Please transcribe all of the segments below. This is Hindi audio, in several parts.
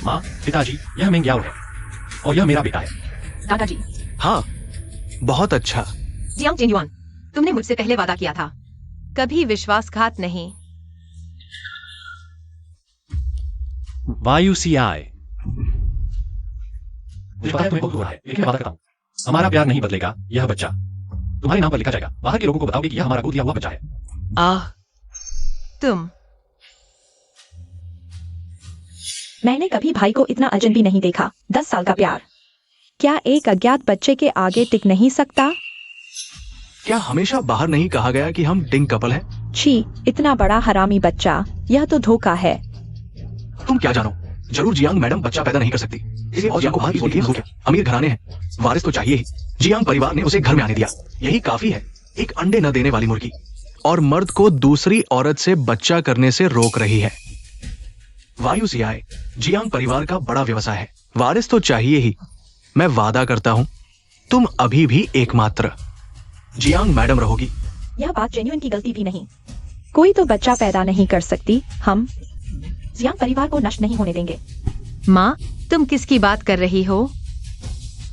माँ, पिताजी, यह मेंग्याओ है और यह मेरा बेटा है। दादाजी। हाँ, बहुत अच्छा। जियांग जेन्युआन, तुमने मुझसे पहले वादा किया था, कभी विश्वासघात नहीं। YUCI। मुझे पता है तुम्हें बहुत बुरा है, लेकिन मैं वादा करता हूँ, हमारा प्यार नहीं बदलेगा। यह बच्चा तुम्हारे नाम पर लिखा जाएगा। बाहर के लोगों को बताओगे कि यह हमारा गोद लिया हुआ बच्चा है। तुम। मैंने कभी भाई को इतना अजनबी नहीं देखा। 10 साल का प्यार क्या एक अज्ञात बच्चे के आगे टिक नहीं सकता? क्या हमेशा बाहर नहीं कहा गया कि हम डिंग कपल हैं? छी, इतना बड़ा हरामी बच्चा, यह तो धोखा है। तुम क्या जानो, जरूर जियांग मैडम बच्चा पैदा नहीं कर सकती। इसे और जियांग को बाहर बोलती है, अमीर घराने हैं, वारिस तो चाहिए ही। जियांग परिवार ने उसे घर में आने दिया, यही काफी है। एक अंडे न देने वाली मुर्गी और मर्द को दूसरी औरत से बच्चा करने से रोक रही है। YUCI जियांग परिवार का बड़ा व्यवसाय है, वारिस तो चाहिए ही। मैं वादा करता हूँ, तुम अभी भी एकमात्र जियांग मैडम रहोगी। यह बात जेन्युइन की गलती भी नहीं। कोई तो बच्चा पैदा नहीं कर सकती। हम जियांग परिवार को नष्ट नहीं होने देंगे। माँ, तुम किसकी बात कर रही हो?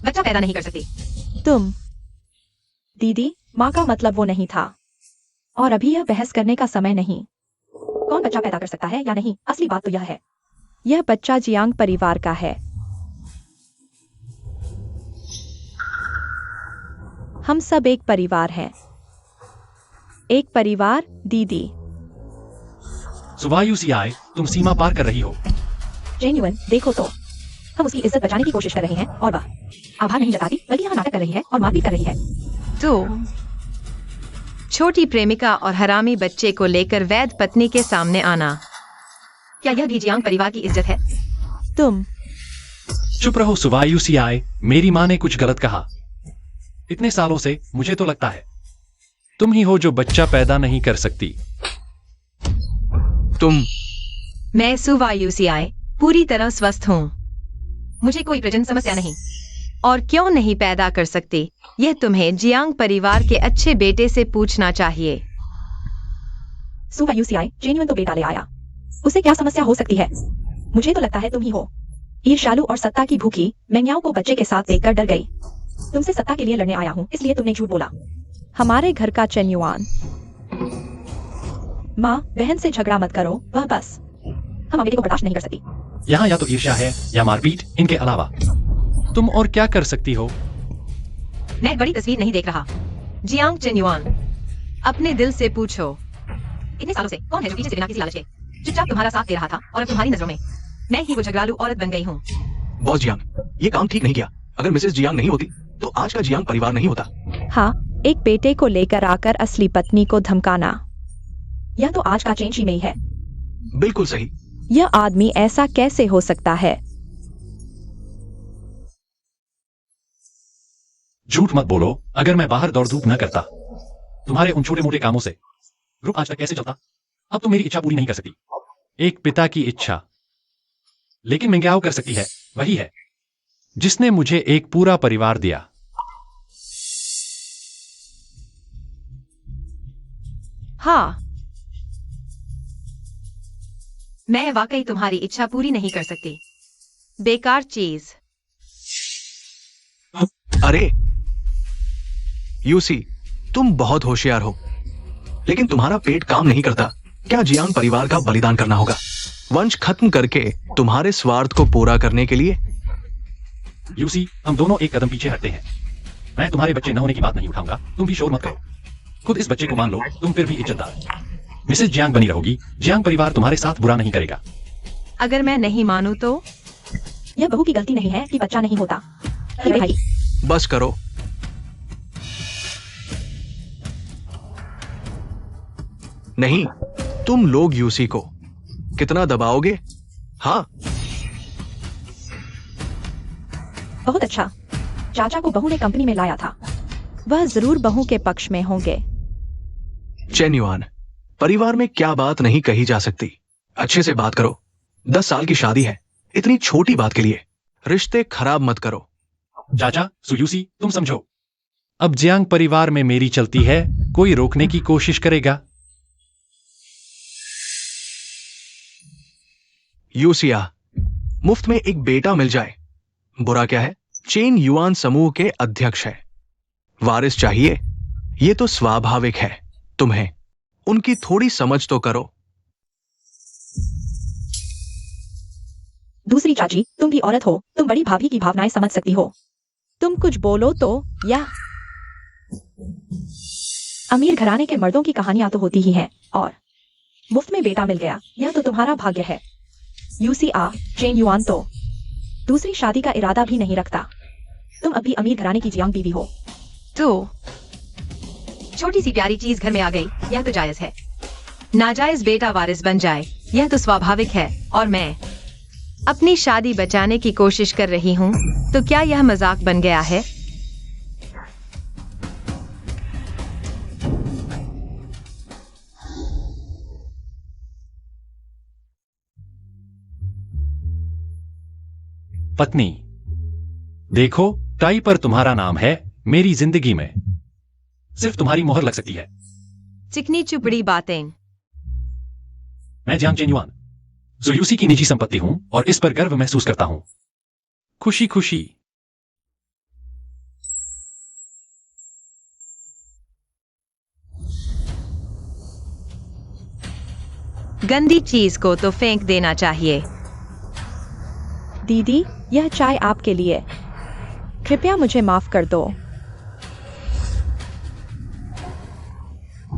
बच्चा पैदा नहीं कर सकती। तुम। दीदी, माँ का मतलब वो नहीं था। और अभी यह बहस करने का समय नहीं। कौन बच्चा पैदा कर सकता है या नहीं, असली बात तो यह है, यह बच्चा जियांग परिवार का है। हम सब एक परिवार हैं। एक परिवार, दीदी। YUCI, तुम सीमा पार कर रही हो। जेन्युइन, देखो तो, हम उसकी इज्जत बचाने की कोशिश कर रहे हैं और वह आभार नहीं जताती, बल्कि यहाँ नाटक कर रही है और मारपीट कर रही है। तो छोटी प्रेमिका और हरामी बच्चे को लेकर वैध पत्नी के सामने आना, क्या यह भी जियांग परिवार की इज्जत है? तुम। चुप रहो YUCI, मेरी माँ ने कुछ गलत कहा। इतने सालों से मुझे तो लगता है तुम ही हो जो बच्चा पैदा नहीं कर सकती। तुम। मैं YUCI पूरी तरह स्वस्थ हूँ, मुझे कोई प्रजनन समस्या नहीं। और क्यों नहीं पैदा कर सकती, यह तुम्हें जियांग परिवार के अच्छे बेटे से पूछना चाहिए। YUCI, जेन्युइन तो बेटा ले आया, उसे क्या समस्या हो सकती है? मुझे तो लगता है तुम ही हो। ईर्ष्यालु और सत्ता की भूखी मेंग्याओ को बच्चे के साथ देखकर डर गई। तुमसे सत्ता के लिए लड़ने आया हूँ, इसलिए तुमने झूठ बोला। हमारे घर का चेन्युआन। माँ, बहन से झगड़ा मत करो, वह बस हम बेटे को बर्दाश्त नहीं कर सकती। यहाँ या तो ईर्ष्या है या मारपीट, इनके अलावा तुम और क्या कर सकती हो? मैं बड़ी तस्वीर नहीं देख रहा। जियांग जेन्युआन, अपने दिल से पूछो, इतने सालों से कौन है जो पीछे से बिना किसी लालच के चुपचाप तुम्हारा साथ दे रहा था, और अब तुम्हारी नजरों में मैं ही वो झगड़ालू औरत बन गई हूँ। बॉस जियांग, ये काम ठीक नहीं किया। अगर मिसेस जियांग नहीं होती तो आज का जियांग परिवार नहीं होता। हाँ, एक बेटे को लेकर आकर असली पत्नी को धमकाना, यह तो आज का चेंज ही नहीं है। बिल्कुल सही। यह आदमी ऐसा कैसे हो सकता है? झूठ मत बोलो। अगर मैं बाहर दौड़ धूप न करता तुम्हारे उन छोटे मोटे कामों से, ग्रुप आज तक कैसे चलता? अब तुम मेरी इच्छा पूरी नहीं कर सकती, एक पिता की इच्छा। लेकिन मेंग्याओ कर सकती है, वही है जिसने मुझे एक पूरा परिवार दिया। हाँ, मैं वाकई तुम्हारी इच्छा पूरी नहीं कर सकती, बेकार चीज। अरे यूसी, तुम बहुत होशियार हो, लेकिन तुम्हारा पेट काम नहीं करता। क्या जियांग परिवार का बलिदान करना होगा, वंश खत्म करके तुम्हारे स्वार्थ को पूरा करने के लिए? यूसी, हम दोनों एक कदम पीछे हटते हैं। मैं तुम्हारे बच्चे न होने की बात नहीं उठाऊंगा, तुम भी शोर मत करो। खुद इस बच्चे को मान लो, तुम फिर भी इज्जतदार मिसेस जियांग बनी रहोगी। जियांग परिवार तुम्हारे साथ बुरा नहीं करेगा। अगर मैं नहीं मानूं तो? यह बहू की गलती नहीं है कि बच्चा नहीं होता। भाई, बस करो। नहीं, तुम लोग यूसी को कितना दबाओगे? हाँ, बहुत अच्छा। चाचा को बहू ने कंपनी में लाया था, वह जरूर बहू के पक्ष में होंगे। चेन्युआन, परिवार में क्या बात नहीं कही जा सकती? अच्छे से बात करो। 10 साल की शादी है, इतनी छोटी बात के लिए रिश्ते खराब मत करो। चाचा, सुयूसी, तुम समझो, अब जियांग परिवार में मेरी चलती है, कोई रोकने की कोशिश करेगा? यूसिया, मुफ्त में एक बेटा मिल जाए, बुरा क्या है? चेन युआन समूह के अध्यक्ष है, वारिस चाहिए, ये तो स्वाभाविक है। तुम्हें उनकी थोड़ी समझ तो करो। दूसरी चाची, तुम भी औरत हो, तुम बड़ी भाभी की भावनाएं समझ सकती हो। तुम कुछ बोलो तो। या अमीर घराने के मर्दों की कहानियां तो होती ही हैं, और मुफ्त में बेटा मिल गया, यह तो तुम्हारा भाग्य है। चेन युआन तो दूसरी शादी का इरादा भी नहीं रखता। तुम अभी अमीर घराने की जियांग बीवी हो। तो छोटी सी प्यारी चीज घर में आ गई, यह तो जायज है। नाजायज बेटा वारिस बन जाए, यह तो स्वाभाविक है। और मैं अपनी शादी बचाने की कोशिश कर रही हूँ, तो क्या यह मजाक बन गया है? पत्नी, देखो, टाई पर तुम्हारा नाम है। मेरी जिंदगी में सिर्फ तुम्हारी मोहर लग सकती है। चिकनी चुपड़ी बातें। मैं जियांग चेनयुआन जुयूसी की निजी संपत्ति हूं और इस पर गर्व महसूस करता हूं। खुशी खुशी। गंदी चीज को तो फेंक देना चाहिए। दीदी, यह चाय आपके लिए। कृपया मुझे माफ कर दो।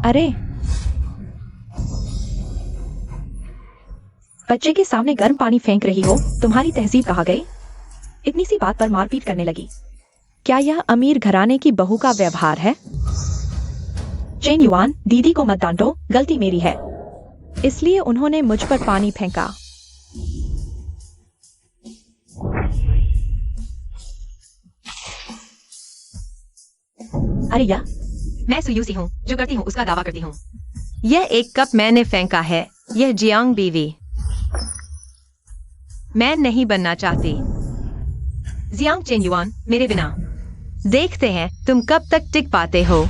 अरे, बच्चे के सामने गर्म पानी फेंक रही हो, तुम्हारी तहजीब कहाँ गई? इतनी सी बात पर मारपीट करने लगी। क्या यह अमीर घराने की बहू का व्यवहार है? चेन युआन, दीदी को मत डांटो, गलती मेरी है, इसलिए उन्होंने मुझ पर पानी फेंका। अरे या, मैं सुयूसी हूँ, जो करती हूँ उसका दावा करती हूँ। यह एक कप मैंने फेंका है, यह जियांग बीवी। मैं नहीं बनना चाहती। जियांग चेनयुआन, मेरे बिना देखते हैं तुम कब तक टिक पाते हो।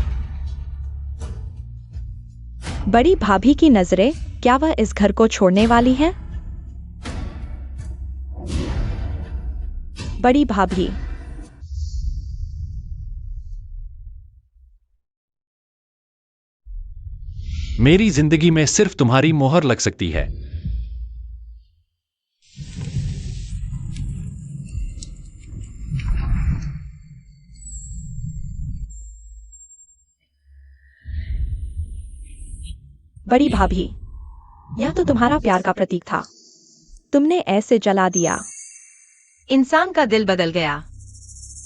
बड़ी भाभी की नजरें, क्या वह इस घर को छोड़ने वाली है? बड़ी भाभी, मेरी जिंदगी में सिर्फ तुम्हारी मोहर लग सकती है। बड़ी भाभी, यह तो तुम्हारा प्यार का प्रतीक था, तुमने ऐसे जला दिया। इंसान का दिल बदल गया,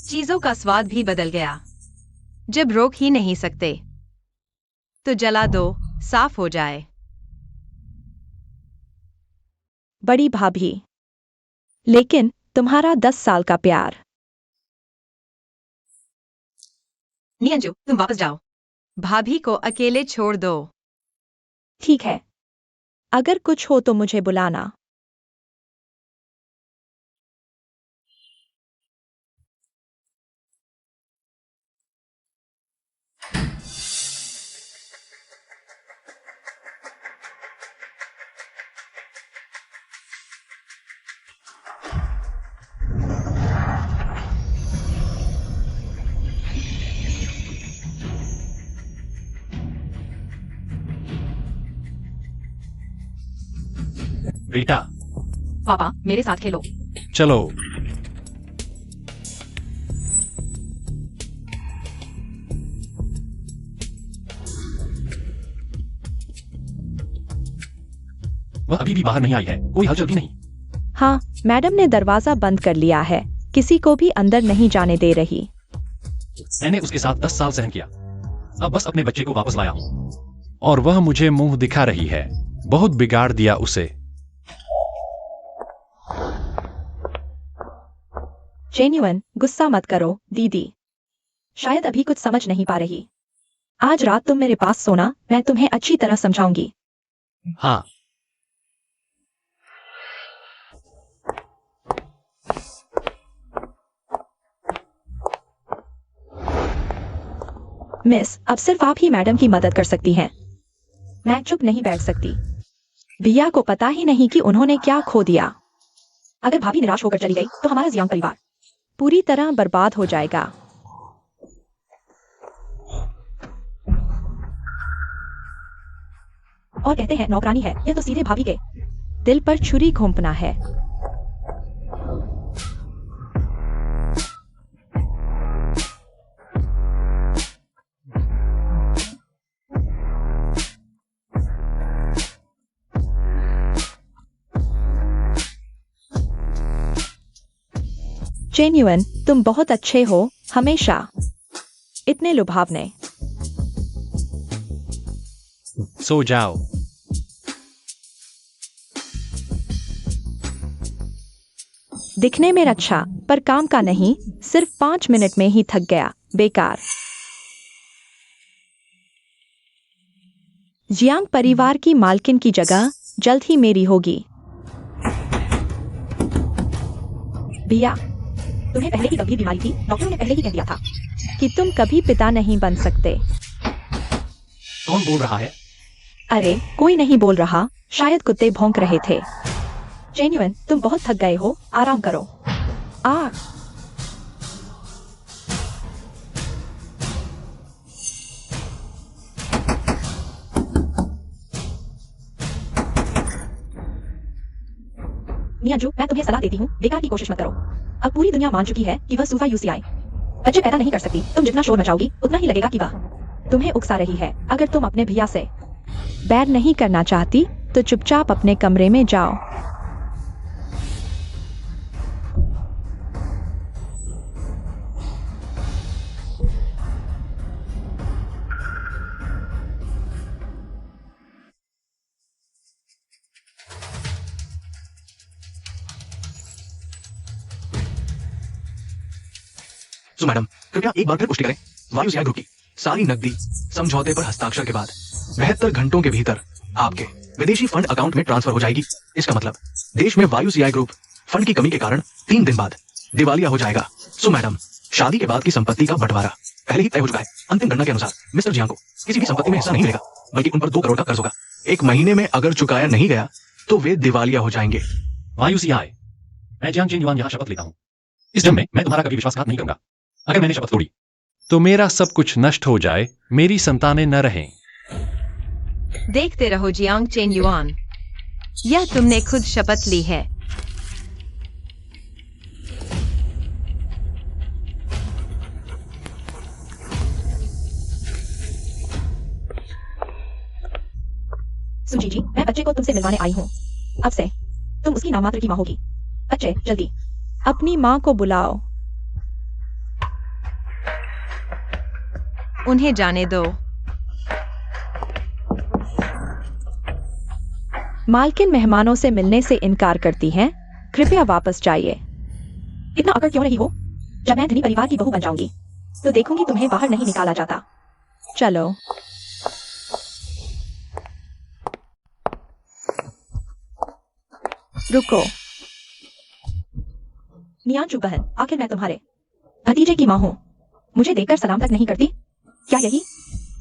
चीजों का स्वाद भी बदल गया। जब रोक ही नहीं सकते तो जला दो, साफ हो जाए। बड़ी भाभी, लेकिन तुम्हारा 10 साल का प्यार। नियंजू, तुम वापस जाओ। भाभी को अकेले छोड़ दो। ठीक है, अगर कुछ हो तो मुझे बुलाना। बेटा, पापा, मेरे साथ खेलो। चलो। वह अभी भी बाहर नहीं आई है, कोई हलचल भी नहीं। हाँ, मैडम ने दरवाजा बंद कर लिया है, किसी को भी अंदर नहीं जाने दे रही। मैंने उसके साथ 10 साल सहन किया, अब बस अपने बच्चे को वापस लाया हूं, और वह मुझे मुंह दिखा रही है। बहुत बिगाड़ दिया उसे। जेन्युइन, गुस्सा मत करो दीदी, शायद अभी कुछ समझ नहीं पा रही। आज रात तुम मेरे पास सोना, मैं तुम्हें अच्छी तरह समझाऊंगी। हाँ। मिस, अब सिर्फ आप ही मैडम की मदद कर सकती हैं। मैं चुप नहीं बैठ सकती। भैया को पता ही नहीं कि उन्होंने क्या खो दिया। अगर भाभी निराश होकर चली गई तो हमारा जियांग परिवार पूरी तरह बर्बाद हो जाएगा। और कहते हैं नौकरानी है, यह तो सीधे भाभी के दिल पर छुरी घोंपना है। जेन्युइन, तुम बहुत अच्छे हो, हमेशा इतने लुभावने। सो जाओ। दिखने में अच्छा, पर काम का नहीं, सिर्फ 5 मिनट में ही थक गया, बेकार। जियांग परिवार की मालकिन की जगह जल्द ही मेरी होगी। भैया, तुम्हें पहले ही गंभीर बीमारी थी, डॉक्टरों ने पहले ही कह दिया था कि तुम कभी पिता नहीं बन सकते। कौन बोल रहा है? अरे कोई नहीं बोल रहा, शायद कुत्ते भौंक रहे थे। जेन्युइन, तुम बहुत थक गए हो, आराम करो। आ मियाजू, मैं तुम्हें सलाह देती हूँ, बेकार की कोशिश मत करो। अब पूरी दुनिया मान चुकी है कि वह सूफा यूसीआई बच्चे पैदा नहीं कर सकती। तुम जितना शोर मचाओगी उतना ही लगेगा कि वह तुम्हें उकसा रही है। अगर तुम अपने भैया से बैर नहीं करना चाहती तो चुपचाप अपने कमरे में जाओ। सो मैडम, कृपया एक बार फिर पुष्टि करें। वायुसेना ग्रुप की सारी नकदी समझौते पर हस्ताक्षर के बाद 72 घंटों के भीतर आपके विदेशी फंड अकाउंट में ट्रांसफर हो जाएगी। इसका मतलब देश में वायुसेना ग्रुप फंड की कमी के कारण 3 दिन बाद दिवालिया हो जाएगा। सो मैडम, शादी के बाद की संपत्ति का बंटवारा पहले ही तय हो चुका है। अंतिम गणना के अनुसार मिस्टर जियांग को किसी भी संपत्ति में हिस्सा नहीं मिलेगा, बल्कि उन पर 2 करोड़ का कर्ज होगा। 1 महीने में अगर चुकाया नहीं गया तो वे दिवालिया हो जाएंगे। वायुसीआई, मैं जियांग चेनयुआन यहाँ शपथ लेता हूँ। इस जन्म में मैं तुम्हारा कभी विश्वासघात नहीं करूंगा। अगर मैंने शपथ तोड़ी तो मेरा सब कुछ नष्ट हो जाए, मेरी संतानें न रहें। देखते रहो जियांग चेनयुआन, यह तुमने खुद शपथ ली है। सुजी जी, मैं बच्चे को तुमसे मिलवाने आई हूँ। अब से तुम उसकी नामात्र की माँ होगी। बच्चे, जल्दी अपनी माँ को बुलाओ। उन्हें जाने दो। मालकिन मेहमानों से मिलने से इनकार करती हैं। कृपया वापस जाइए। इतना अकड़ क्यों रही हो? जब मैं धनी परिवार की बहू बन जाऊंगी तो देखूंगी तुम्हें बाहर नहीं निकाला जाता। चलो। रुको। मियांजू बहन, आखिर मैं तुम्हारे भतीजे की माँ हूँ। मुझे देखकर सलाम तक नहीं करती? क्या यही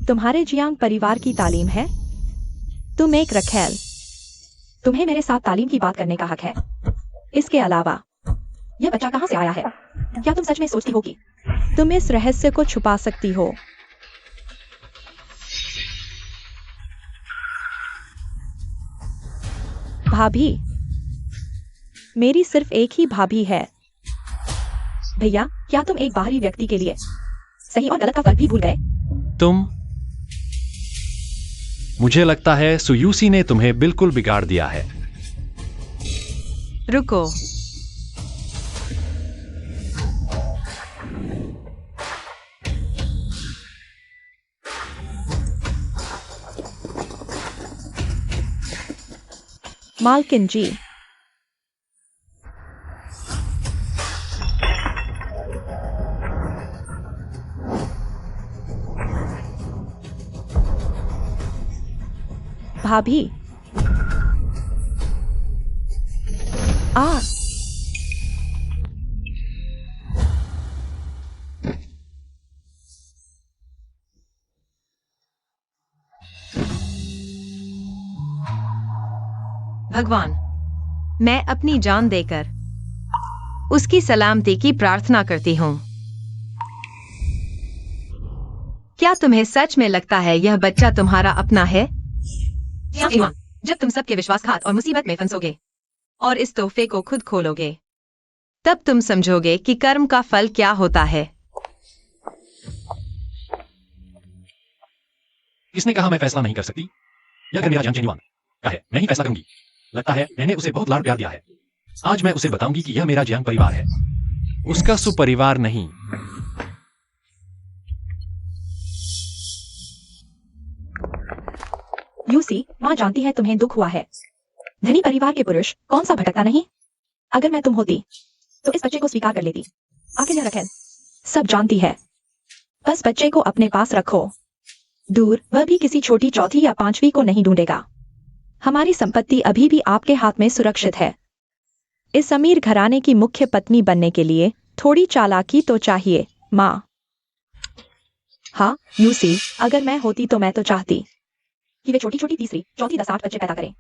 तुम्हारे जियांग परिवार की तालीम है? तुम एक रखेल। तुम्हें मेरे साथ तालीम की बात करने का हक है। इसके अलावा यह बच्चा कहाँ से आया है? क्या तुम सच में सोचती हो कि तुम इस रहस्य को छुपा सकती हो? भाभी, मेरी सिर्फ एक ही भाभी है। भैया, क्या तुम एक बाहरी व्यक्ति के लिए सही और गलत का फर्क भी भूल गए? मुझे लगता है सुयूसी ने तुम्हें बिल्कुल बिगाड़ दिया है। रुको। मालकिन जी, भाभी, आ भगवान, मैं अपनी जान देकर उसकी सलामती की प्रार्थना करती हूँ। क्या तुम्हें सच में लगता है यह बच्चा तुम्हारा अपना है? जब तुम सबके विश्वासघात और मुसीबत में फंसोगे और इस तोहफे को खुद खोलोगे, तब तुम समझोगे कि कर्म का फल क्या होता है। किसने कहा मैं फैसला नहीं कर सकती? यह घर मेरा जियांग चेन्युआन का है, मैं ही फैसला करूंगी। लगता है मैंने उसे बहुत लाड़ प्यार दिया है। आज मैं उसे बताऊंगी कि यह मेरा जियांग परिवार है, उसका सुपरिवार नहीं। यूसी, माँ जानती है तुम्हें दुख हुआ है। धनी परिवार के पुरुष कौन सा भटकता नहीं? अगर मैं तुम होती तो इस बच्चे को स्वीकार कर लेती। आखिर यह रखेल सब जानती है। बस बच्चे को अपने पास रखो, दूर, वह भी किसी छोटी चौथी या पांचवी को नहीं ढूंढेगा। हमारी संपत्ति अभी भी आपके हाथ में सुरक्षित है। इस अमीर घराने की मुख्य पत्नी बनने के लिए थोड़ी चालाकी तो चाहिए, माँ। हाँ यूसी, अगर मैं होती तो मैं तो चाहती कि वे छोटी छोटी तीसरी चौथी 10-8 बच्चे पैदा करें।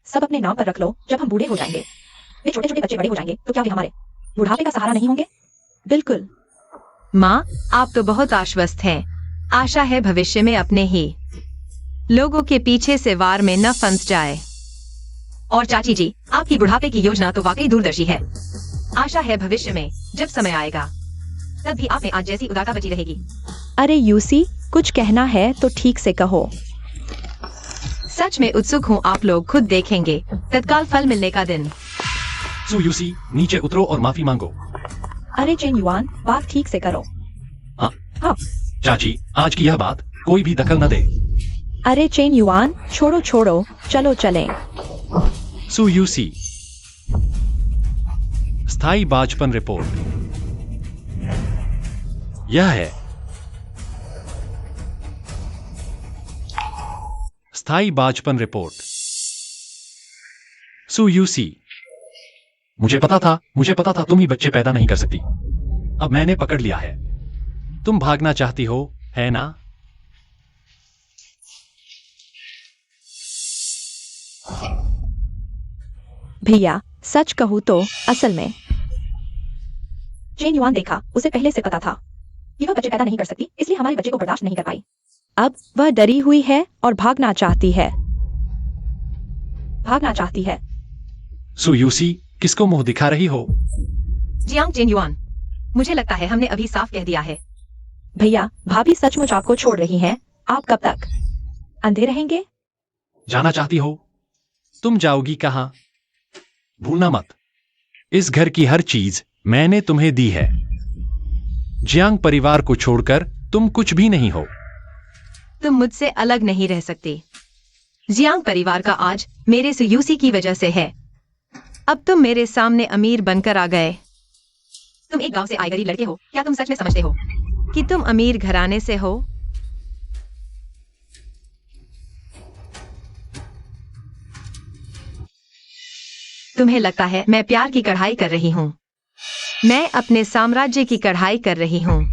सब अपने नाम पर रख लो। जब हम बूढ़े हो जाएंगे, वे छोटे छोटे बच्चे बड़े हो जाएंगे, तो क्या वे हमारे बुढ़ापे का सहारा नहीं होंगे? बिल्कुल। माँ, आप तो बहुत आश्वस्त हैं। आशा है भविष्य में अपने ही लोगों के पीछे से वार में न फंस जाए। और चाची जी, आपकी बुढ़ापे की योजना तो वाकई दूरदर्शी है। आशा है भविष्य में जब समय आएगा, तब भी आप में आज जैसी उदारता बची रहेगी। अरे यूसी, कुछ कहना है तो ठीक से कहो। सच में उत्सुक हूँ, आप लोग खुद देखेंगे तत्काल फल मिलने का दिन। सु यूसी, नीचे उतरो और माफी मांगो। अरे चेन्युआन, बात ठीक से करो। हाँ हाँ। चाची, आज की यह बात कोई भी दखल न दे। अरे चेन्युआन, छोड़ो छोड़ो, चलो चलें। सु यूसी, स्थायी बाजपन रिपोर्ट यह है। स्थायी बाजपन रिपोर्ट। सु यूसी, मुझे पता था तुम ही बच्चे पैदा नहीं कर सकती। अब मैंने पकड़ लिया है। तुम भागना चाहती हो, है ना? भैया, सच कहूँ तो असल में चेन्युआन देखा, उसे पहले से पता था कि वह बच्चे पैदा नहीं कर सकती, इसलिए हमारे बच्चे को बर्दाश्त नहीं कर पाई। अब वह डरी हुई है और भागना चाहती है। सु यूसी, किसको मुंह दिखा रही हो? जियांग चेन्युआन, मुझे लगता है हमने अभी साफ कह दिया है। भैया, भाभी सचमुच आपको छोड़ रही हैं। आप कब तक अंधे रहेंगे? जाना चाहती हो? तुम जाओगी कहां? भूलना मत, इस घर की हर चीज मैंने तुम्हें दी है। जियांग परिवार को छोड़कर तुम कुछ भी नहीं हो। तुम मुझसे अलग नहीं रह सकती। जियांग परिवार का आज मेरे सु यूसी की वजह से है। अब तुम मेरे सामने अमीर बनकर आ गए। तुम एक गांव से आए गरीब लड़के हो। क्या तुम सच में समझते हो कि तुम अमीर घराने से हो? तुम्हें लगता है मैं प्यार की कढ़ाई कर रही हूँ? मैं अपने साम्राज्य की कढ़ाई कर रही हूँ।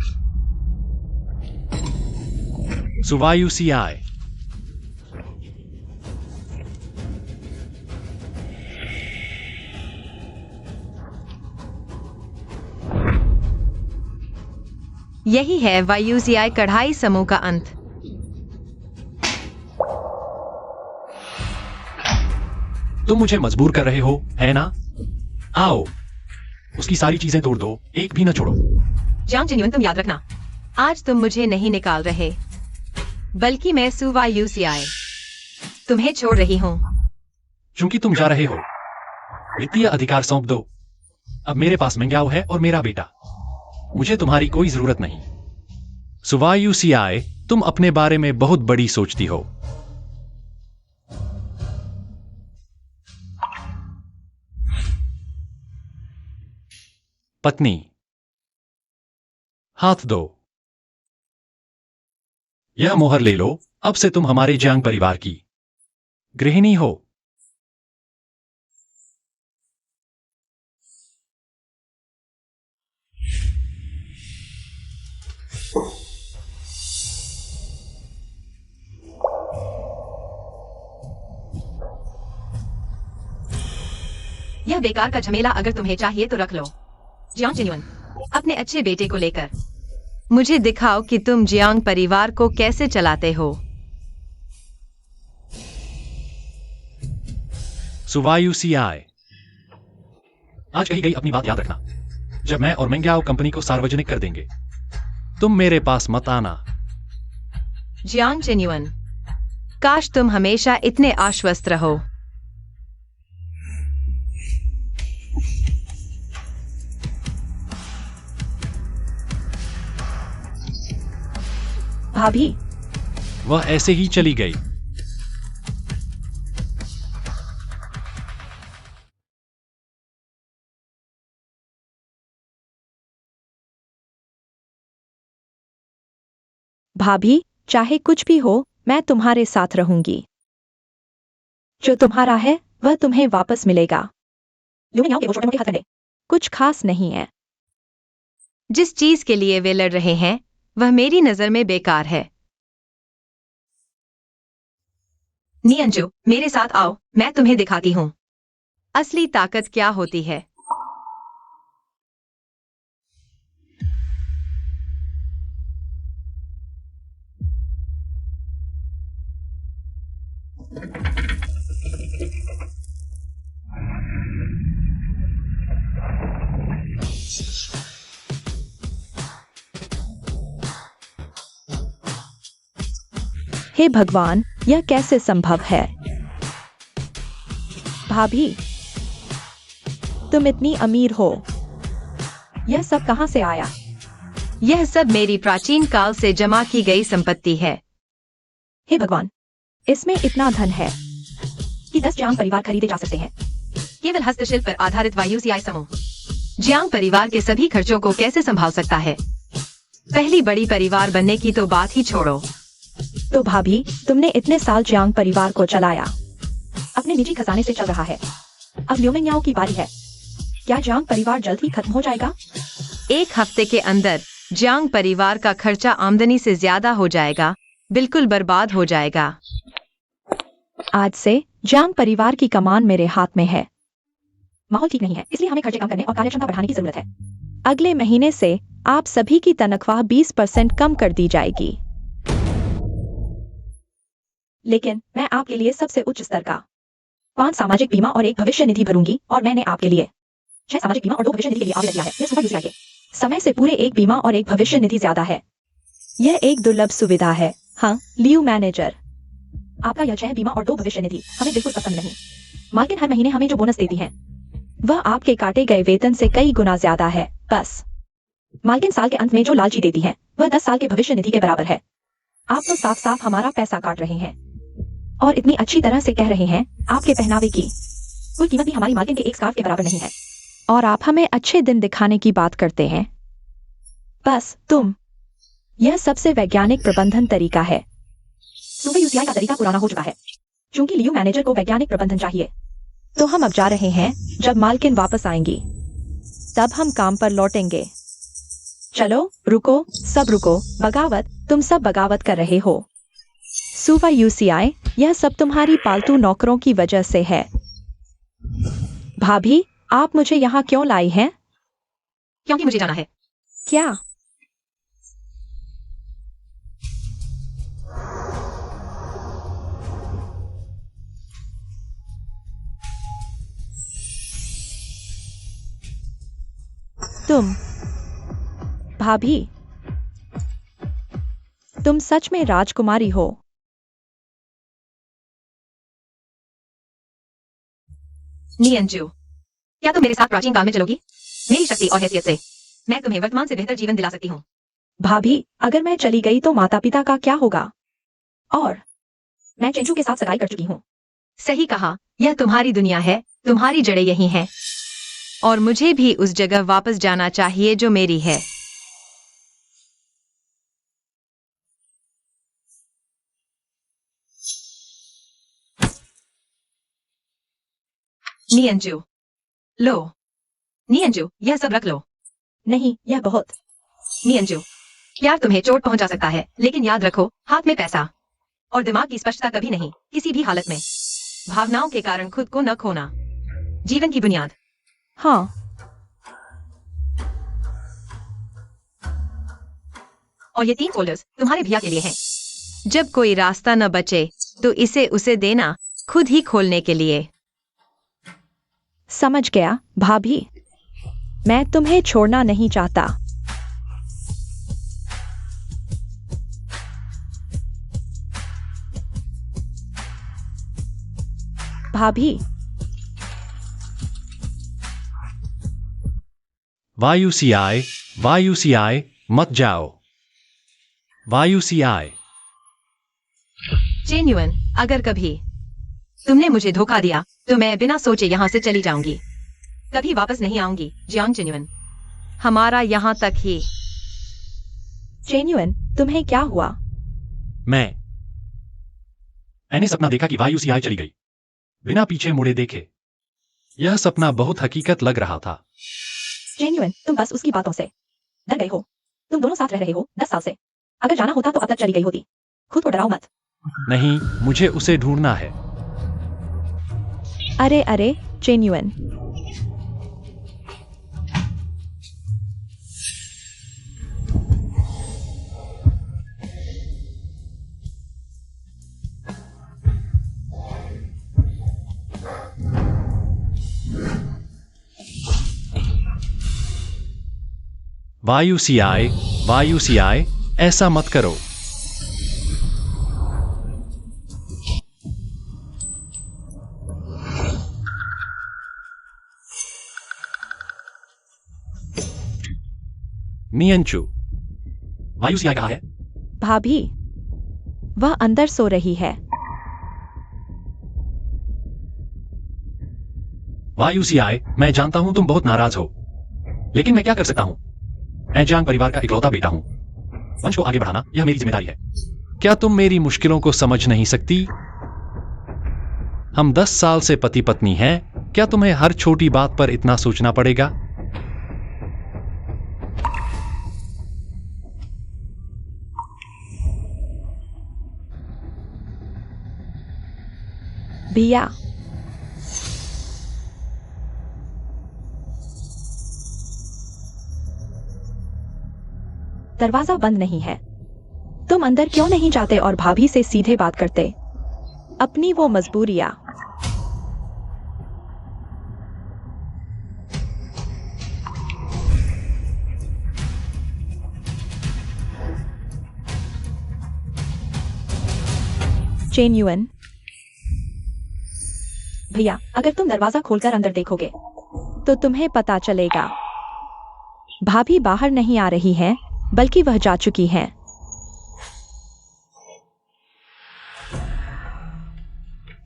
सुवायुसीआई, यही है वायुसीआई कढ़ाई समूह का अंत। तुम मुझे मजबूर कर रहे हो, है ना? आओ, उसकी सारी चीजें तोड़ दो, एक भी न छोड़ो। जियांग चेन्युआन, तुम याद रखना, आज तुम मुझे नहीं निकाल रहे, बल्कि मैं सु वायुसीआई तुम्हें छोड़ रही हूँ। चूंकि तुम जा रहे हो, वित्तीय अधिकार सौंप दो। अब मेरे पास मेंग्याओ है और मेरा बेटा। मुझे तुम्हारी कोई जरूरत नहीं। सुवायुसीआई, तुम अपने बारे में बहुत बड़ी सोचती हो। पत्नी, हाथ दो। यह मोहर ले लो, अब से तुम हमारे जियांग परिवार की गृहिणी हो। यह बेकार का झमेला अगर तुम्हें चाहिए तो रख लो। जियांग चेन्युआन, अपने अच्छे बेटे को लेकर मुझे दिखाओ कि तुम जियांग परिवार को कैसे चलाते हो। सुवायु सीआई, आज कही गई अपनी बात याद रखना। जब मैं और मेंग्याओ कंपनी को सार्वजनिक कर देंगे, तुम मेरे पास मत आना। जियांग चेन्युआन, काश तुम हमेशा इतने आश्वस्त रहो। भाभी, वह ऐसे ही चली गई। भाभी, चाहे कुछ भी हो, मैं तुम्हारे साथ रहूंगी। जो तुम्हारा है वह तुम्हें वापस मिलेगा। लुमियाओ के वो छोटे मोटे हथकंडे कुछ खास नहीं है। जिस चीज के लिए वे लड़ रहे हैं वह मेरी नजर में बेकार है। नियंजू, मेरे साथ आओ, मैं तुम्हें दिखाती हूँ असली ताकत क्या होती है। हे भगवान, यह कैसे संभव है? भाभी, तुम इतनी अमीर हो, यह सब कहां से आया? यह सब मेरी प्राचीन काल से जमा की गई संपत्ति है। हे भगवान, इसमें इतना धन है कि 10 जियांग परिवार खरीदे जा सकते हैं। केवल हस्तशिल्प पर आधारित वायुसीआई समूह जियांग परिवार के सभी खर्चों को कैसे संभाल सकता है? पहली बड़ी परिवार बनने की तो बात ही छोड़ो। तो भाभी, तुमने इतने साल जियांग परिवार को चलाया, अपने निजी खजाने से चल रहा है। अब ल्यूमिंगयाओ की बारी है। क्या जियांग परिवार जल्द ही खत्म हो जाएगा? 1 हफ्ते के अंदर जियांग परिवार का खर्चा आमदनी से ज्यादा हो जाएगा, बिल्कुल बर्बाद हो जाएगा। आज से जियांग परिवार की कमान मेरे हाथ में है। माहौल ठीक नहीं है, इसलिए हमें खर्चे कम करने और कार्यक्षमता बढ़ाने की जरूरत है। अगले महीने से आप सभी की तनख्वाह 20% कम कर दी जाएगी। लेकिन मैं आपके लिए सबसे उच्च स्तर का 5 सामाजिक बीमा और 1 भविष्य निधि भरूंगी, और मैंने आपके लिए 6 सामाजिक बीमा और 2 भविष्य निधि के लिए आवेदन किया है। यह सुपर यूसीआई के समय से पूरे 1 बीमा और 1 भविष्य निधि ज्यादा है। यह एक दुर्लभ सुविधा है। हाँ, लियू मैनेजर, आपका यह 6 बीमा और 2 भविष्य निधि हमें बिल्कुल पसंद नहीं। मालकिन हर महीने हमें जो बोनस देती है वह आपके काटे गए वेतन से कई गुना ज्यादा है। बस मालकिन साल के अंत में जो लालची देती है वह 10 साल के भविष्य निधि के बराबर है। आप तो साफ साफ हमारा पैसा काट रहे हैं और इतनी अच्छी तरह से कह रहे हैं आपके पहनावे की कोई कीमत भी हमारी मालकिन के एक स्कार्फ के बराबर नहीं है, और आप हमें अच्छे दिन दिखाने की बात करते हैं। बस तुम, यह सबसे वैज्ञानिक प्रबंधन तरीका है। सुपर यूसीआई का तरीका पुराना हो चुका है। चूंकि लियू मैनेजर को वैज्ञानिक प्रबंधन चाहिए, तो हम अब जा रहे हैं। जब मालकिन वापस आएंगी तब हम काम पर लौटेंगे। चलो रुको, सब रुको। बगावत, तुम सब बगावत कर रहे हो। सुपर यूसीआई, यह सब तुम्हारी पालतू नौकरों की वजह से है। भाभी, आप मुझे यहाँ क्यों लाई हैं? क्योंकि मुझे जाना है। क्या? तुम, भाभी, तुम सच में राजकुमारी हो। नियंजू, क्या तुम मेरे साथ प्राचीन काल में चलोगी? मेरी शक्ति और हैसियत से मैं तुम्हें वर्तमान से बेहतर जीवन दिला सकती हूँ। भाभी, अगर मैं चली गई तो माता पिता का क्या होगा? और मैं चेंचू के साथ सगाई कर चुकी हूँ। सही कहा, यह तुम्हारी दुनिया है, तुम्हारी जड़ें यही हैं। और मुझे भी उस जगह वापस जाना चाहिए जो मेरी है। नियंजू, लो। नियंजू, यह सब रख लो। नहीं, यह बहुत। नियंजू, प्यार तुम्हें चोट पहुंचा सकता है, लेकिन याद रखो, हाथ में पैसा और दिमाग की स्पष्टता कभी नहीं, किसी भी हालत में। भावनाओं के कारण खुद को न खोना, जीवन की बुनियाद। हाँ, और ये 3 फोल्डर्स तुम्हारे भैया के लिए हैं। जब कोई रास्ता न बचे तो इसे उसे देना, खुद ही खोलने के लिए। समझ गया भाभी, मैं तुम्हें छोड़ना नहीं चाहता। भाभी, वायुसीआई मत जाओ। वायुसीआई जेन्युइन, अगर कभी तुमने मुझे धोखा दिया तो मैं बिना सोचे यहाँ से चली जाऊंगी, कभी वापस नहीं आऊंगी। जियांग जेन्युइन, हमारा यहाँ तक ही। जेन्युइन, तुम्हें क्या हुआ? मैंने सपना देखा कि वायुसीआई चली गई, बिना पीछे मुड़े देखे। यह सपना बहुत हकीकत लग रहा था। जेन्युइन, तुम बस उसकी बातों से डर गए हो। तुम दोनों साथ रह रहे हो 10 साल से। अगर जाना होता तो अब तक चली गई होती। खुद को डराओ मत। नहीं, मुझे उसे ढूंढना है। अरे जेन्युइन, वायुसीआई ऐसा मत करो। मियंचू, वायुसीआई कहाँ है? भाभी, वह अंदर सो रही है। वायुसीआई, मैं जानता हूं तुम बहुत नाराज हो, लेकिन मैं क्या कर सकता हूं? मैं जियांग परिवार का इकलौता बेटा हूं। वंश को आगे बढ़ाना यह मेरी जिम्मेदारी है। क्या तुम मेरी मुश्किलों को समझ नहीं सकती? हम 10 साल से पति पत्नी हैं। क्या तुम्हें हर छोटी बात पर इतना सोचना पड़ेगा? भैया, दरवाजा बंद नहीं है। तुम अंदर क्यों नहीं जाते और भाभी से सीधे बात करते? अपनी वो मजबूरियां। जेन्युइन, भैया, अगर तुम दरवाजा खोलकर अंदर देखोगे तो तुम्हें पता चलेगा भाभी बाहर नहीं आ रही हैं, बल्कि वह जा चुकी हैं।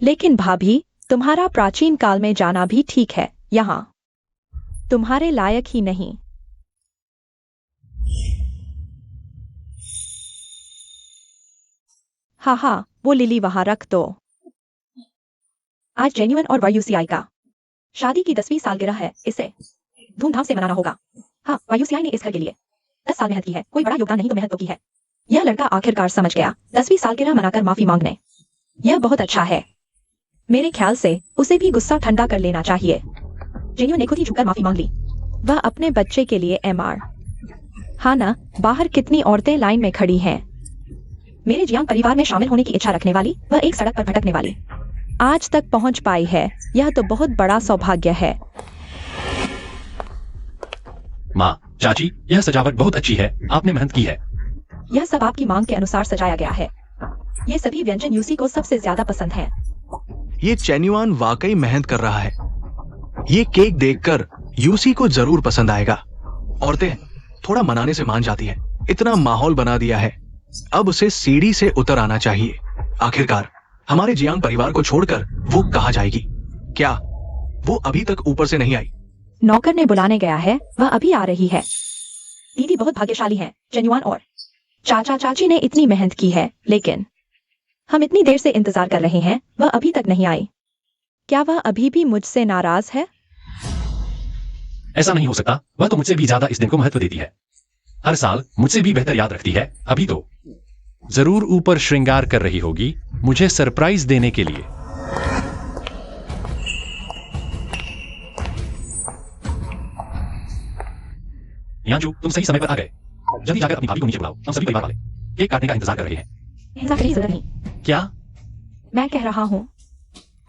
लेकिन भाभी, तुम्हारा प्राचीन काल में जाना भी ठीक है, यहां तुम्हारे लायक ही नहीं। हाँ, वो लिली वहां रख दो। आज जेन्युइन और वायुसीआई का शादी की 10वीं सालगिरह है। इसे धूमधाम से मनाना होगा। हाँ, वायुसीआई ने इस घर के लिए 10 साल मेहनत की है। कोई बड़ा योगदान नहीं तो मेहनत तो की है। यह लड़का आखिरकार समझ गया। 10वीं सालगिरह मनाकर माफी मांगने, यह बहुत अच्छा है। मेरे ख्याल से उसे भी गुस्सा ठंडा कर लेना चाहिए। जेन्युइन ने खुद ही झुककर माफी मांग ली। वह अपने बच्चे के लिए एमआर। हाँ ना, बाहर कितनी औरतें लाइन में खड़ी हैं। मेरे जियांग परिवार में शामिल होने की इच्छा रखने वाली, वह एक सड़क पर भटकने वाली आज तक पहुंच पाई है। यह तो बहुत बड़ा सौभाग्य है। माँ, चाची, यह सजावट बहुत अच्छी है। आपने मेहनत की है। यह सब आपकी मांग के अनुसार सजाया गया है। ये सभी व्यंजन यूसी को सबसे ज्यादा पसंद हैं। ये चेन्युआन वाकई मेहनत कर रहा है। ये केक देखकर यूसी को जरूर पसंद आएगा। औरतें थोड़ा मनाने से मान जाती है। इतना माहौल बना दिया है, अब उसे सीढ़ी से उतर आना चाहिए। आखिरकार हमारे जियांग परिवार को छोड़कर वो कहाँ जाएगी? क्या वो अभी तक ऊपर से नहीं आई? नौकर ने बुलाने गया है, वह अभी आ रही है। दीदी बहुत भाग्यशाली हैं। जेन्युइन और चाचा चाची ने इतनी मेहनत की है, लेकिन हम इतनी देर से इंतजार कर रहे हैं, वह अभी तक नहीं आई। क्या वह अभी भी मुझसे नाराज है? ऐसा नहीं हो सकता। वह तो मुझसे भी ज्यादा इस दिन को महत्व देती है। हर साल मुझसे भी बेहतर याद रखती है। अभी तो जरूर ऊपर श्रृंगार कर रही होगी मुझे सरप्राइज देने के लिए। यांजू, तुम सही समय पर आ गए। जल्दी जाकर अपनी भाभी को नीचे बुलाओ। हम सभी परिवार वाले केक काटने का इंतजार कर रहे हैं। इंतजार करने की जरूरत नहीं। क्या? मैं कह रहा हूँ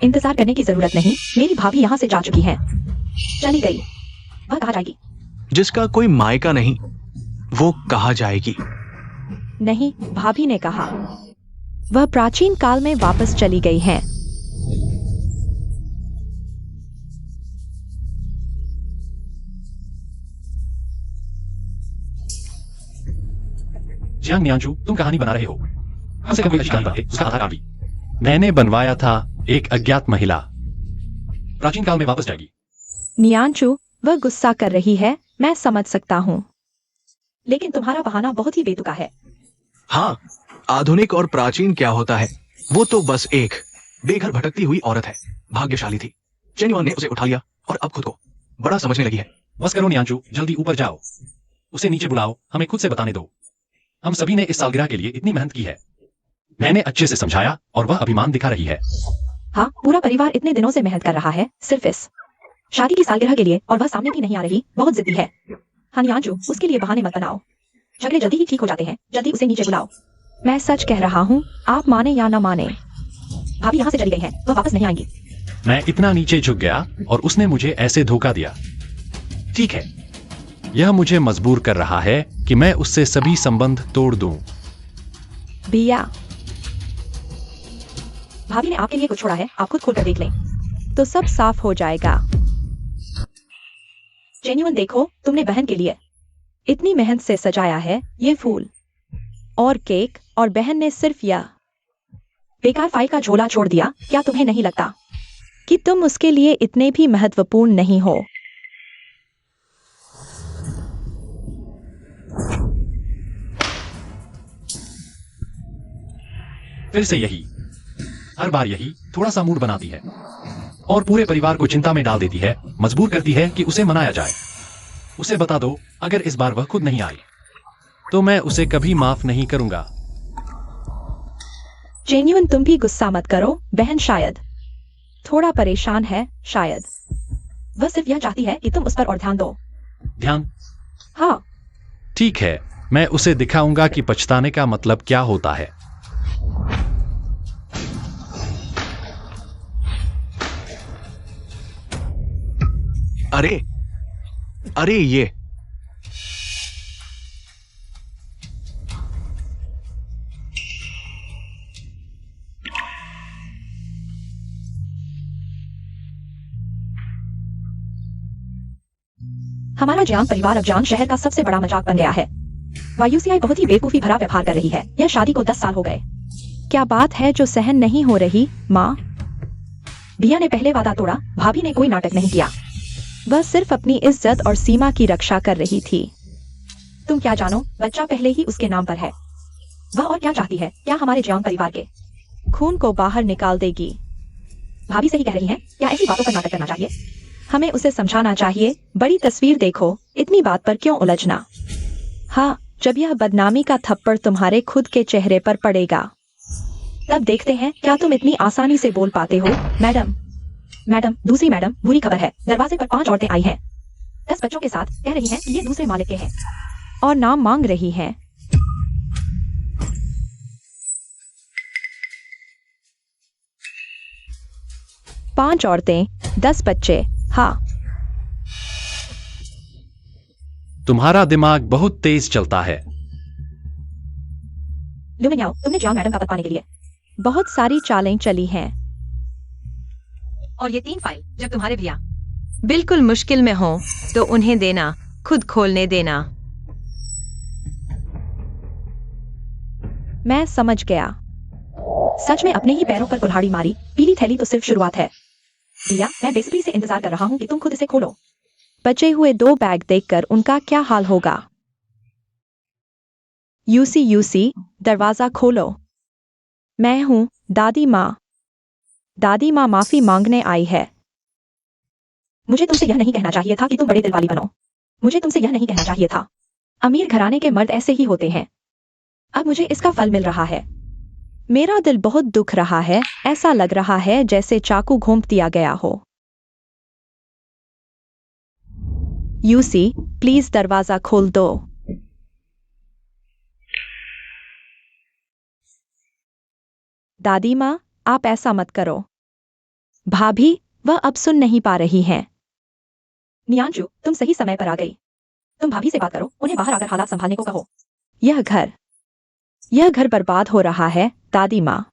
इंतजार करने की जरूरत नहीं। मेरी भाभी यहाँ से जा चुकी है, चली गई। वह कहाँ जाएगी? जिसका कोई मायका नहीं वो कहा जाएगी। नहीं, भाभी ने कहा वह प्राचीन काल में वापस चली गई हैं। जियांग नियांचू, तुम कहानी बना रहे हो। हमसे कभी अच्छी कहानी बनाते, उसका आधार कार्ड भी मैंने बनवाया था। एक अज्ञात महिला प्राचीन काल में वापस जाएगी। नियांचू, वह गुस्सा कर रही है, मैं समझ सकता हूँ, लेकिन तुम्हारा बहाना बहुत ही बेतुका है। हाँ, आधुनिक और प्राचीन क्या होता है? वो तो बस एक बेघर भटकती हुई औरत है। भाग्यशाली थी, चेन्युआन ने उसे उठा लिया और अब खुद को बड़ा समझने लगी है। बस करो नियांचू, जल्दी ऊपर जाओ, उसे नीचे बुलाओ, हमें खुद से बताने दो। हम सभी ने इस सालगिरह के लिए इतनी मेहनत की है। मैंने अच्छे से समझाया और वह अभिमान दिखा रही है। हाँ, पूरा परिवार इतने दिनों से मेहनत कर रहा है सिर्फ इस शादी की सालगिरह के लिए, और वह सामने भी नहीं आ रही। बहुत जिद्दी है। हाँ नियांचू, उसके लिए बहाने मत बनाओ। झगड़े जल्दी ही ठीक हो जाते हैं। जल्दी उसे नीचे बुलाओ। मैं सच कह रहा हूँ, आप माने या न माने, भाभी यहाँ से चली गई है, वह वापस नहीं आएंगी। मैं इतना नीचे झुक गया और उसने मुझे ऐसे धोखा दिया। ठीक है, यह मुझे मजबूर कर रहा है कि मैं उससे सभी संबंध तोड़ दूं। भैया, भाभी ने आपके लिए कुछ छोड़ा है, आप खुद खोल कर देख लें तो सब साफ हो जाएगा। जेन्युइन देखो, तुमने बहन के लिए इतनी मेहनत से सजाया है, ये फूल और केक, और बहन ने सिर्फ यह बेकार फाइल का झोला छोड़ दिया। क्या तुम्हें नहीं लगता कि तुम उसके लिए इतने भी महत्वपूर्ण नहीं हो? फिर से यही, हर बार यही थोड़ा सा मूड बनाती है और पूरे परिवार को चिंता में डाल देती है, मजबूर करती है कि उसे मनाया जाए। उसे बता दो, अगर इस बार वह खुद नहीं आई तो मैं उसे कभी माफ नहीं करूंगा। जेन्युइन, तुम भी गुस्सा मत करो। बहन शायद थोड़ा परेशान है, शायद वह सिर्फ यह चाहती है कि तुम उस पर और ध्यान दो। ध्यान? हाँ, ठीक है, मैं उसे दिखाऊंगा कि पछताने का मतलब क्या होता है। अरे अरे, ये हमारा जियांग परिवार अब जियांग शहर का सबसे बड़ा मजाक बन गया है। वायुसीआई बहुत ही बेवकूफी भरा व्यवहार कर रही है। यह शादी को 10 साल हो गए। क्या बात है जो सहन नहीं हो रही, माँ? भैया ने पहले वादा तोड़ा, भाभी ने कोई नाटक नहीं किया। वह सिर्फ अपनी इज्जत और सीमा की रक्षा कर रही थी। तुम क्या जानो, बच्चा पहले ही उसके नाम पर है। वह और क्या चाहती है? क्या हमारे जियांग परिवार के खून को बाहर निकाल देगी? भाभी सही कह रही हैं। क्या ऐसी बातों पर नाटक करना चाहिए? हमें उसे समझाना चाहिए। बड़ी तस्वीर देखो, इतनी बात पर क्यों उलझना? हाँ, जब यह बदनामी का थप्पड़ तुम्हारे खुद के चेहरे पर पड़ेगा तब देखते हैं क्या तुम इतनी आसानी से बोल पाते हो। मैडम, मैडम, दूसरी मैडम, बुरी खबर है। दरवाजे पर 5 औरतें आई हैं, 10 बच्चों के साथ, कह रही हैं कि ये दूसरे मालिक के हैं और नाम मांग रही हैं। पांच औरतें, 10 बच्चे। हाँ, तुम्हारा दिमाग बहुत तेज चलता है। लुमिन्याओ, तुमने जियांग मैडम का पद पाने के लिए बहुत सारी चालें चली हैं। और ये 3 फाइल जब तुम्हारे भैया बिल्कुल मुश्किल में हो तो उन्हें देना, खुद खोलने देना। मैं समझ गया। सच में अपने ही पैरों पर कुल्हाड़ी मारी। पीली थैली तो सिर्फ शुरुआत है। भैया, मैं बेसब्री से इंतजार कर रहा हूँ कि तुम खुद इसे खोलो। बचे हुए 2 बैग देखकर उनका क्या हाल होगा। यूसी, दरवाजा खोलो। मैं हूँ दादी माँ। दादी माँ माफी मांगने आई है। मुझे तुमसे यह नहीं कहना चाहिए था कि तुम बड़े दिल वाली बनो। मुझे तुमसे यह नहीं कहना चाहिए था। अमीर घराने के मर्द ऐसे ही होते हैं। अब मुझे इसका फल मिल रहा है। मेरा दिल बहुत दुख रहा है। ऐसा लग रहा है जैसे चाकू घोंप दिया गया हो। यूसी, प्लीज दरवाजा खोल दो। दादी माँ, आप ऐसा मत करो। भाभी, वह अब सुन नहीं पा रही हैं। नियांजू, तुम सही समय पर आ गई। तुम भाभी से बात करो, उन्हें बाहर आकर हालात संभालने को कहो। यह घर बर्बाद हो रहा है, दादी माँ।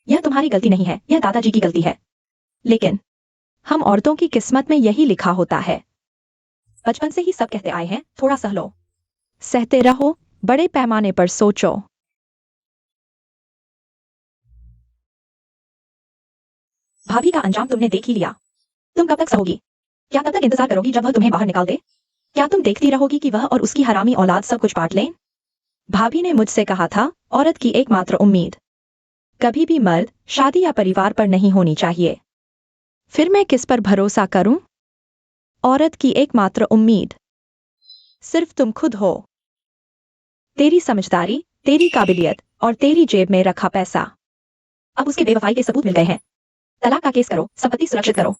यह तुम्हारी गलती नहीं है, यह दादाजी की गलती है। लेकिन हम औरतों की किस्मत में यही लिखा होता है। बचपन से ही सब कहते आए हैं, थोड़ा सह लो। सहते रहो, बड़े पैमाने पर सोचो। भाभी का अंजाम तुमने देख ही लिया। तुम कब तक सहोगी? क्या तब तक इंतजार करोगी जब वह तुम्हें बाहर निकाल दे? क्या तुम देखती रहोगी कि वह और उसकी हरामी औलाद सब कुछ बांट लें? भाभी ने मुझसे कहा था, औरत की एकमात्र उम्मीद कभी भी मर्द, शादी या परिवार पर नहीं होनी चाहिए। फिर मैं किस पर भरोसा करूं? औरत की एकमात्र उम्मीद सिर्फ तुम खुद हो। तेरी समझदारी, तेरी काबिलियत और तेरी जेब में रखा पैसा। अब उसके बेवफाई के सबूत मिल गए हैं। तलाक का केस करो, संपत्ति सुरक्षित करो।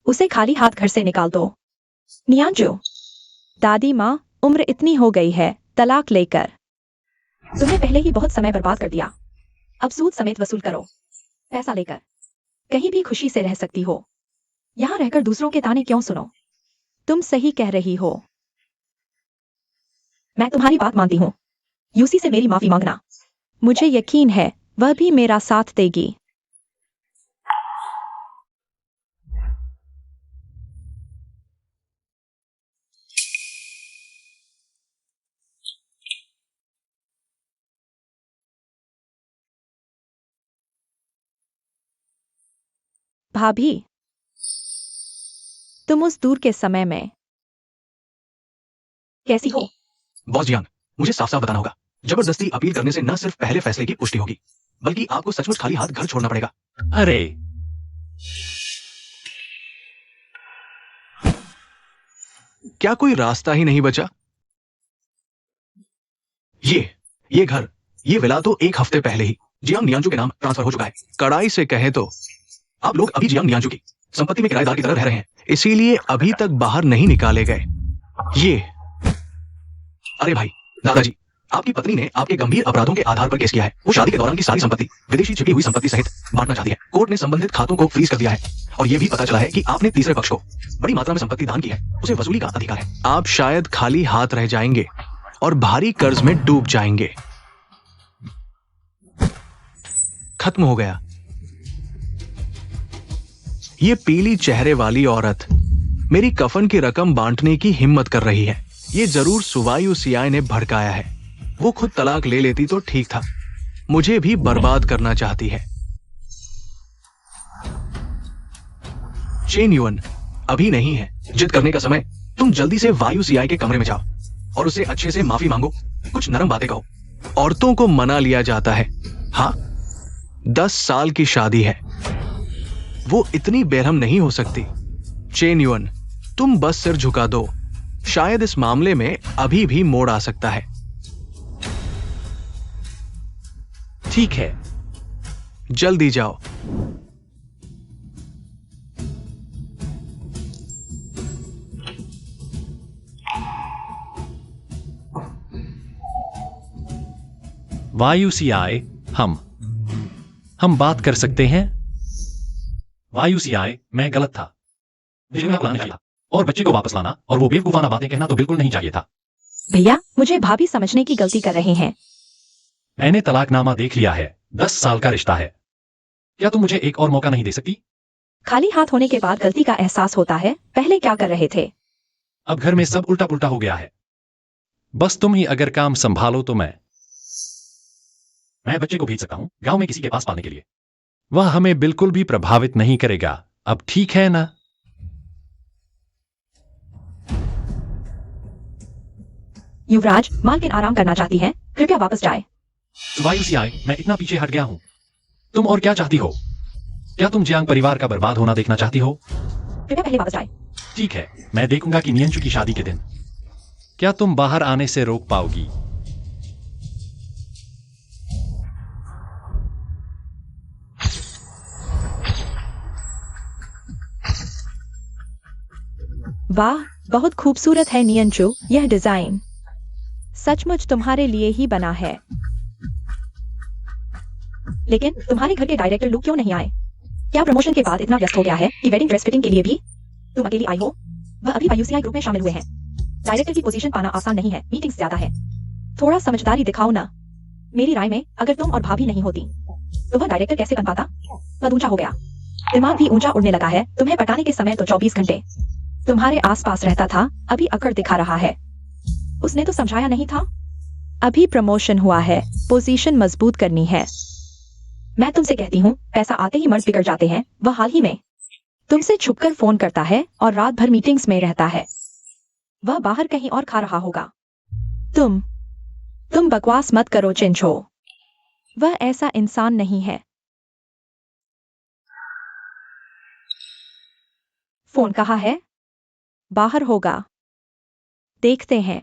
उसे खाली हाथ घर से निकाल दो। नियांजू, दादी माँ, उम्र इतनी हो गई है, तलाक लेकर तुमने पहले ही बहुत समय बर्बाद कर दिया। अब सूद समेत वसूल करो। पैसा लेकर कहीं भी खुशी से रह सकती हो। यहां रहकर दूसरों के ताने क्यों सुनो? तुम सही कह रही हो। मैं तुम्हारी बात मानती हूँ। यूसी से मेरी माफी मांगना। मुझे यकीन है वह भी मेरा साथ देगी। भाभी, तुम उस दूर के समय में कैसी हो? बॉस जियांग, मुझे साफ साफ बताना होगा। जबरदस्ती अपील करने से न सिर्फ पहले फैसले की पुष्टि होगी, बल्कि आपको सचमुच खाली हाथ घर छोड़ना पड़ेगा। अरे, क्या कोई रास्ता ही नहीं बचा? ये घर, ये विला तो एक हफ्ते पहले ही जियांग नियांजू के नाम ट्रांसफर हो चुका है। कड़ाई से कहे तो आप लोग अभी जियांग नियांजू की संपत्ति में किराएदार की तरह रह रहे हैं, इसीलिए अभी तक बाहर नहीं निकाले गए। अरे भाई, दादाजी, आपकी पत्नी ने आपके गंभीर अपराधों के आधार पर केस किया है। वो शादी के दौरान की सारी संपत्ति, विदेशी छिपी हुई संपत्ति सहित बांटना चाहती है। कोर्ट ने संबंधित खातों को फ्रीज कर दिया है और यह भी पता चला है कि आपने तीसरे पक्ष को बड़ी मात्रा में संपत्ति दान की है। उसे वसूली का अधिकार है। आप शायद खाली हाथ रह जाएंगे और भारी कर्ज में डूब जाएंगे। खत्म हो गया। ये पीली चेहरे वाली औरत मेरी कफन की रकम बांटने की हिम्मत कर रही है। ये जरूर सुवायु सियाय ने भड़काया है। वो खुद तलाक ले लेती तो ठीक था, मुझे भी बर्बाद करना चाहती है। चेन युअन, अभी नहीं है जिद करने का समय। तुम जल्दी से वायु सियाय के कमरे में जाओ और उसे अच्छे से माफी मांगो, कुछ नरम बातें कहो। औरतों को मना लिया जाता है। हाँ, 10 साल की शादी है, वो इतनी बेरहम नहीं हो सकती। चेन युअन, तुम बस सिर झुका दो, शायद इस मामले में अभी भी मोड़ आ सकता है। ठीक है, जल्दी जाओ। वायु सियाय, हम बात कर सकते हैं? वायु सियाय, मैं गलत था। मुझे बुलाना चाहिए था और बच्चे को वापस लाना और वो बेवकूफाना बातें कहना तो बिल्कुल नहीं चाहिए था। भैया, मुझे भाभी समझने की गलती कर रहे हैं। मैंने तलाकनामा देख लिया है। 10 साल का रिश्ता है। क्या तुम मुझे एक और मौका नहीं दे सकती? खाली हाथ होने के बाद गलती का एहसास होता है। पहले क्या कर रहे थे? अब घर में सब उल्टा पुल्टा हो गया है। बस तुम ही अगर काम संभालो तो मैं बच्चे को भेज सकता हूं गांव में किसी के पास पालने के लिए। वह हमें बिल्कुल भी प्रभावित नहीं करेगा। अब ठीक है ना? युवराज, मालकिन आराम करना चाहती हैं, कृपया वापस जाए। वायु सियाय, मैं इतना पीछे हट गया हूं। तुम और क्या चाहती हो? क्या तुम जियांग परिवार का बर्बाद होना देखना चाहती हो? कृपया पहले वापस जाए। ठीक है, मैं देखूंगा कि नियंजू की शादी के दिन क्या तुम बाहर आने से रोक पाओगी। वाह, बहुत खूबसूरत है नियंचू, यह डिजाइन सचमुच तुम्हारे लिए ही बना है। लेकिन तुम्हारे घर के डायरेक्टर लू क्यों नहीं आए? क्या प्रमोशन के बाद इतना व्यस्त हो गया है कि वेडिंग ड्रेस फिटिंग के लिए भी तुम अकेली आई हो? वह अभी यूसीआई ग्रुप में शामिल हुए हैं। डायरेक्टर की पोजीशन पाना आसान नहीं है, मीटिंग्स ज्यादा है। थोड़ा समझदारी दिखाओ ना। मेरी राय में अगर तुम और भाभी नहीं होती तो वह डायरेक्टर कैसे बन पाता? कद ऊंचा हो गया, दिमाग भी ऊंचा उड़ने लगा है। तुम्हें पटाने के समय तो 24 घंटे तुम्हारे आसपास रहता था, अभी अकड़ दिखा रहा है। उसने तो समझाया नहीं था। अभी प्रमोशन हुआ है, पोजीशन मजबूत करनी है। मैं तुमसे कहती हूँ, पैसा आते ही मर्द बिगड़ जाते हैं। वह हाल ही में तुमसे छुपकर फोन करता है और रात भर मीटिंग्स में रहता है। वह बाहर कहीं और खा रहा होगा। तुम बकवास मत करो चिंचो, वह ऐसा इंसान नहीं है। फोन कहाँ है? बाहर होगा, देखते हैं।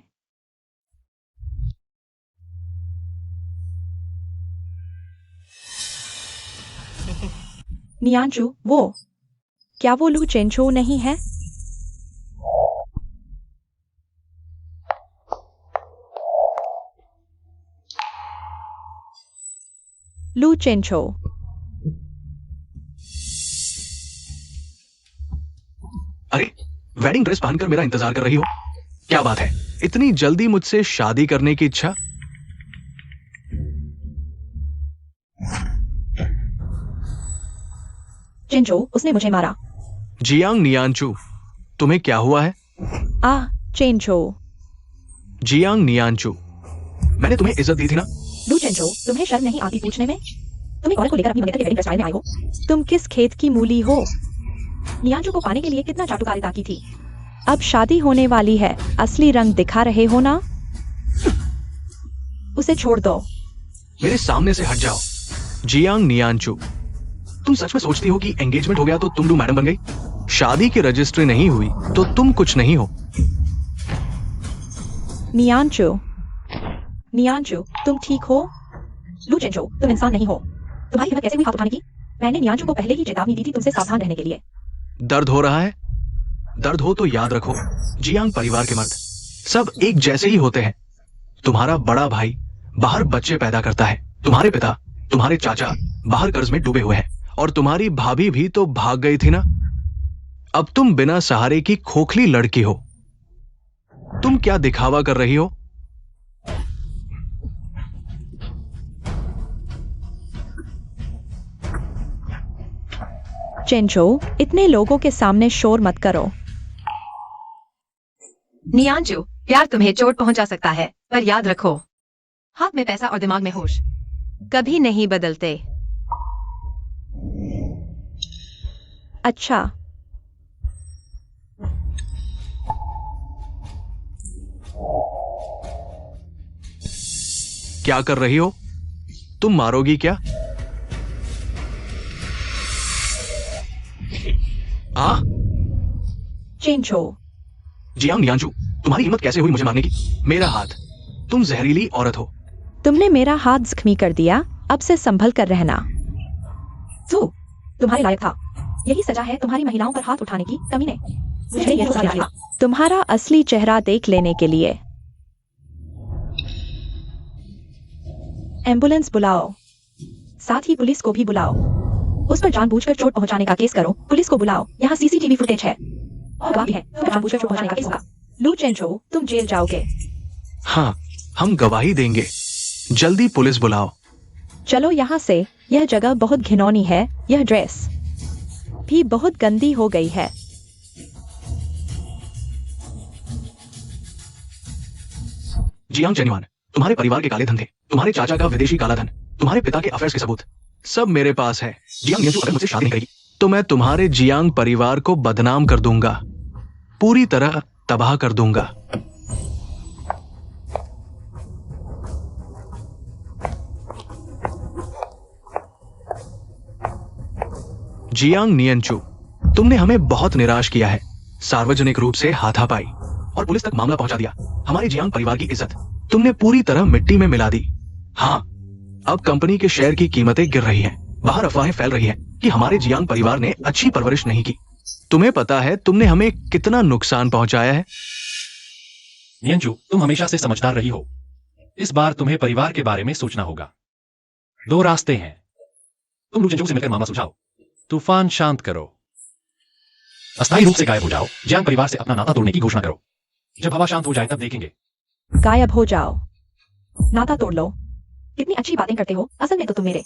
नियांचू, क्या वो लू चेंचो नहीं है? लू चेंचो, अरे, वेडिंग ड्रेस पहनकर मेरा इंतजार कर रही हो? क्या बात है, इतनी जल्दी मुझसे शादी करने की इच्छा? चिंचो, उसने मुझे मारा। जियांग नियांचू, तुम्हें क्या हुआ है? चेंचो। जियांग नियांचू, मैंने तुम्हें इज्जत दी थी ना? लू चेंचो, तुम्हें शर्म नहीं आती पूछने में? तुम एक औरत को लेकर अपनी मंगेतर की वेडिंग ड्रेस में आए हो? तुम किस खेत की मूली हो? नियांचू को पाने के लिए कितना चाटुकारिता की थी। अब शादी होने वाली है, असली रंग दिखा रहे हो ना? उसे छोड़ दो। मेरे सामने से हट जाओ। जियांग नियांचू, तुम सच में सोचती हो कि एंगेजमेंट हो गया तो तुम लू मैडम बन गई? शादी की रजिस्ट्री नहीं हुई तो तुम कुछ नहीं हो। नियांचू, तुम ठीक हो? लू चेंचो, तुम इंसान नहीं हो। तुम्हारी हिम्मत कैसे हुई हाथ उठाने की? मैंने नियांचू को पहले ही चेतावनी दी थी तुमसे सावधान रहने के लिए। दर्द हो रहा है? दर्द हो तो याद रखो, जियांग परिवार के मर्द सब एक जैसे ही होते हैं। तुम्हारा बड़ा भाई बाहर बच्चे पैदा करता है, तुम्हारे पिता, तुम्हारे चाचा बाहर कर्ज में डूबे हुए हैं, और तुम्हारी भाभी भी तो भाग गई थी ना। अब तुम बिना सहारे की खोखली लड़की हो। तुम क्या दिखावा कर रही हो? चेंचो, इतने लोगों के सामने शोर मत करो। नियांचू, प्यार तुम्हें चोट पहुंचा सकता है, पर याद रखो, हाथ में पैसा और दिमाग में होश कभी नहीं बदलते। अच्छा, क्या कर रही हो? तुम मारोगी क्या? चेंचो। जियांग नियांचू, तुम्हारी हिम्मत कैसे हुई मुझे मारने की? मेरा हाथ, तुम जहरीली औरत हो। तुमने मेरा हाथ जख्मी कर दिया, अब से संभल कर रहना। तुम्हारे लायक था। यही सजा है तुम्हारी महिलाओं पर हाथ उठाने की, कमीने। मुझे ये सजा था तुम्हारा असली चेहरा देख लेने के लिए। एम्बुलेंस बुलाओ, साथ ही पुलिस को भी बुलाओ। उस पर जानबूझकर चोट पहुंचाने का केस करो। पुलिस को बुलाओ, यहाँ सीसीटीवी फुटेज है और गवाह भी है। जानबूझकर चोट पहुंचाने का केस होगा। लू चेंचो, तुम जेल जाओगे। हाँ, हम गवाही देंगे। जल्दी पुलिस बुलाओ। चलो यहाँ से, यह जगह बहुत घिनौनी है। यह ड्रेस भी बहुत गंदी हो गई है। जियांग चेन्युआन, तुम्हारे परिवार के काले धन थे, तुम्हारे चाचा का विदेशी काला धन, तुम्हारे पिता के अफेयर्स के सबूत सब मेरे पास है। जियांग नियांचू अगर मुझसे शादी नहीं करेगी तो मैं तुम्हारे जियांग परिवार को बदनाम कर दूंगा, पूरी तरह तबाह कर दूंगा। जियांग नियांचू, तुमने हमें बहुत निराश किया है। सार्वजनिक रूप से हाथापाई और पुलिस तक मामला पहुंचा दिया। हमारे जियांग परिवार की इज्जत तुमने पूरी तरह मिट्टी में मिला दी। हाँ, अब कंपनी के शेयर की कीमतें गिर रही हैं। बाहर अफवाहें फैल रही हैं कि हमारे जियांग परिवार ने अच्छी परवरिश नहीं की। तुम्हें पता है तुमने हमें कितना नुकसान पहुंचाया है? नियांचू, तुम हमेशा से समझदार रही हो। इस बार तुम्हें परिवार के बारे में सोचना होगा। दो रास्ते हैं, तुम लू चेंजू से मिलकर मामला सुलझाओ। तूफान शांत करो। अस्थायी रूप से गायब हो जाओ। जियांग परिवार से अपना नाता तोड़ने की घोषणा करो। जब हवा शांत हो जाए तब देखेंगे। गायब हो जाओ, नाता तोड़ लो। कितनी अच्छी बातें करते हो। असल में तो तुम मेरे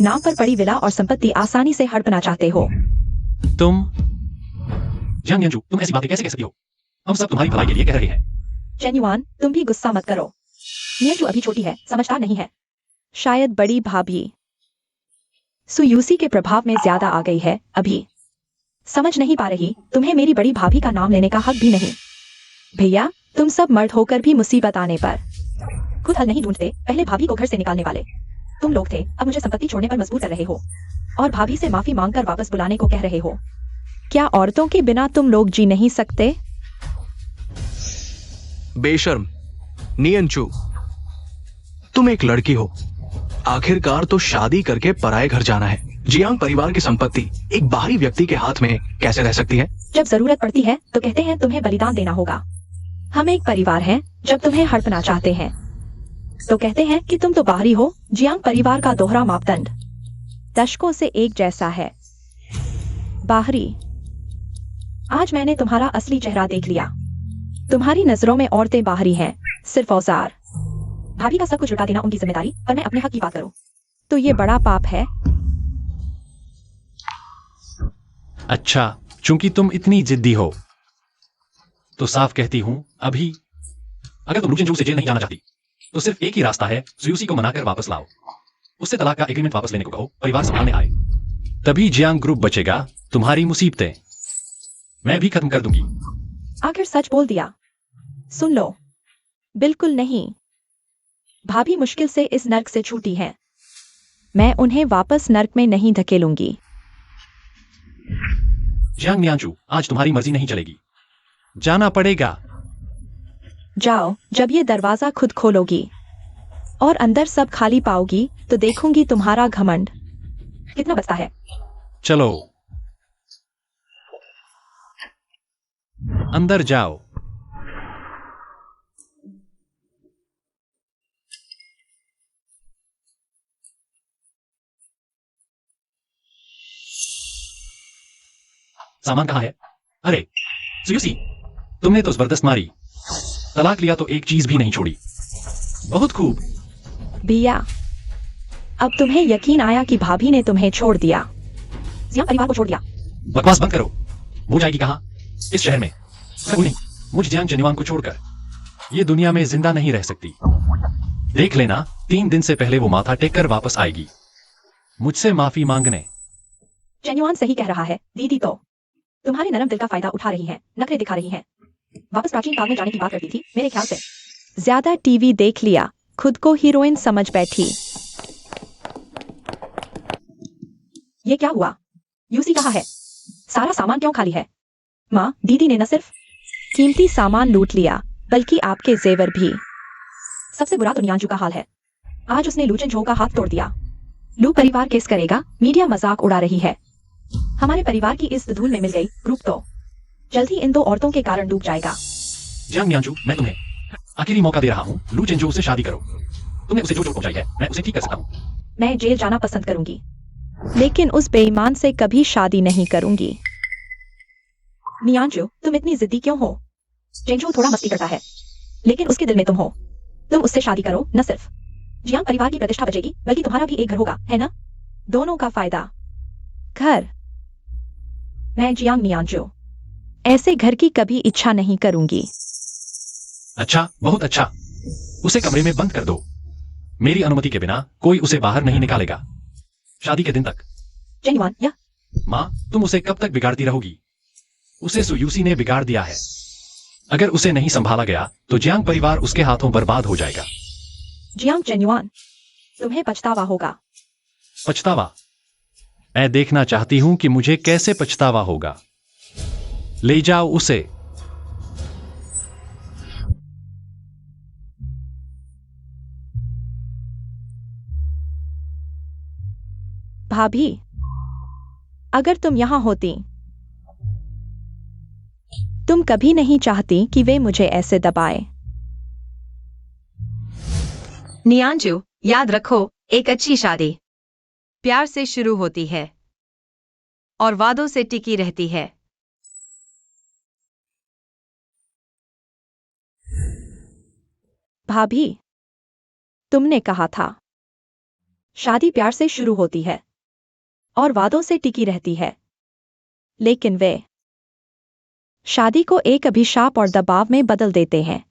नाम पर पड़ी विला और संपत्ति आसानी से हड़पना चाहते हो। तुम जियांग यांजू, तुम ऐसी बातें कैसे कह सकती हो? हम सब तुम्हारी भलाई के लिए कह रहे हैं। चेन्युआन, तुम भी गुस्सा मत करो। नियंजू अभी छोटी है, समझदार नहीं है। शायद बड़ी भाभी सुयूसी के प्रभाव में ज्यादा आ गई है। अभी समझ नहीं पा रही। तुम्हें मेरी बड़ी भाभी का नाम लेने का हक भी नहीं। भैया, तुम सब मर्द होकर भी मुसीबत आने पर खुद हल नहीं ढूंढते। पहले भाभी को घर से निकालने वाले तुम लोग थे, अब मुझे संपत्ति छोड़ने पर मजबूर कर रहे हो और भाभी से माफी मांगकर वापस बुलाने को कह रहे हो। क्या औरतों के बिना तुम लोग जी नहीं सकते? बेशर्म नियंचू, तुम एक लड़की हो। आखिरकार तो शादी करके पराये घर जाना है। जियांग परिवार की संपत्ति एक बाहरी व्यक्ति के हाथ में कैसे रह सकती है? जब जरूरत पड़ती है तो कहते हैं तुम्हें बलिदान देना होगा। हम एक परिवार हैं। जब तुम्हें हड़पना चाहते हैं तो कहते हैं कि तुम तो बाहरी हो। जियांग परिवार का दोहरा मापदंड दशकों से एक जैसा है। बाहरी। आज मैंने तुम्हारा असली चेहरा देख लिया। तुम्हारी नजरों में औरतें बाहरी हैं, सिर्फ औजार। भाभी का सब कुछ लुटा देना उनकी जिम्मेदारी, और मैं अपने हक की बात करूं तो ये बड़ा पाप है। अच्छा, चूंकि तुम इतनी जिद्दी हो तो साफ कहती हूं, अभी अगर तुम लू चेंजू से जेल नहीं जाना चाहती तो सिर्फ एक ही रास्ता है, सुयूसी को मनाकर वापस लाओ। उससे तलाक का एग्रीमेंट वापस लेने को कहो, परिवार संभालने आए। तभी जियांग ग्रुप बचेगा। तुम्हारी मुसीबतें मैं भी खत्म कर दूंगी। आखिर सच बोल दिया। सुन लो, बिल्कुल नहीं। भाभी मुश्किल से इस नर्क से छूटी हैं। मैं उन्हें वापस नर्क में नहीं धकेलूंगी। जियांग नियांचू, आज तुम्हारी मर्जी नहीं चलेगी, जाना पड़ेगा। जाओ। जब ये दरवाजा खुद खोलोगी और अंदर सब खाली पाओगी तो देखूंगी तुम्हारा घमंड कितना बचता है। चलो अंदर जाओ। सामान कहाँ है? अरे सुयूसी, तुमने तो जबरदस्त मारी। तलाक लिया तो एक चीज भी नहीं छोड़ी। बहुत खूब। भैया, अब तुम्हें यकीन आया कि भाभी ने तुम्हें छोड़ दिया, जियांग परिवार को छोड़ दिया। बकवास बंद करो। वो जाएगी कहाँ? इस शहर में। कभी नहीं। मुझ जियांग चेन्युआन को छोड़कर ये दुनिया में जिंदा नहीं रह सकती। देख लेना, 3 दिन से पहले वो माथा टेक कर वापस आएगी मुझसे माफी मांगने। चेन्युआन सही कह रहा है। दीदी तो तुम्हारे नरम दिल का फायदा उठा रही है, नखरे दिखा रही है। वापस प्राचीन काल में जाने की बात करती थी मेरे ख्याल से। ज्यादा टीवी देख लिया, खुद को हीरोइन समझ बैठी। ये क्या हुआ? यूसी कहाँ है? सारा सामान क्यों खाली है? माँ, दीदी ने न सिर्फ कीमती सामान लूट लिया बल्कि आपके जेवर भी। सबसे बुरा तो नियांजू का हाल है। आज उसने लू चेंजू का हाथ तोड़ दिया। लू परिवार केस करेगा, मीडिया मजाक उड़ा रही है। हमारे परिवार की इस धूल में मिल गई ग्रुप तो जल्द ही इन 2 औरतों के कारण डूब जाएगा। जियांग नियांचू, मैं तुम्हें आखिरी मौका दे रहा हूँ। लू चेंजू से शादी करो। तुमने उसे जो चोट पहुंचाई है मैं उसे ठीक कर सकता हूँ। मैं जेल जाना पसंद करूंगी, लेकिन उस बेईमान से कभी शादी नहीं करूंगी। नियांजू, तुम इतनी जिद्दी क्यों हो? चेंजू थोड़ा मस्ती करता है, लेकिन उसके दिल में तुम हो। तुम उससे शादी करो। न सिर्फ जियांग परिवार की प्रतिष्ठा बचेगी बल्कि तुम्हारा भी एक घर होगा, है ना? दोनों का फायदा। घर। मैं जियांग नियांजू ऐसे घर की कभी इच्छा नहीं करूंगी। अच्छा, बहुत अच्छा। उसे कमरे में बंद कर दो। मेरी अनुमति के बिना कोई उसे बाहर नहीं निकालेगा शादी के दिन तक। चेन्युआन, या माँ, तुम उसे कब तक बिगाड़ती रहोगी? उसे सुयूसी ने बिगाड़ दिया है। अगर उसे नहीं संभाला गया तो जियांग परिवार उसके हाथों बर्बाद हो जाएगा। जियांग चेन्युआन, तुम्हें पछतावा होगा। पछतावा? मैं देखना चाहती हूं कि मुझे कैसे पछतावा होगा। ले जाओ उसे। भाभी, अगर तुम यहां होती, तुम कभी नहीं चाहती कि वे मुझे ऐसे दबाए। नियांजू, याद रखो, एक अच्छी शादी प्यार से शुरू होती है और वादों से टिकी रहती है। भाभी, तुमने कहा था शादी प्यार से शुरू होती है और वादों से टिकी रहती है, लेकिन वे शादी को एक अभिशाप और दबाव में बदल देते हैं।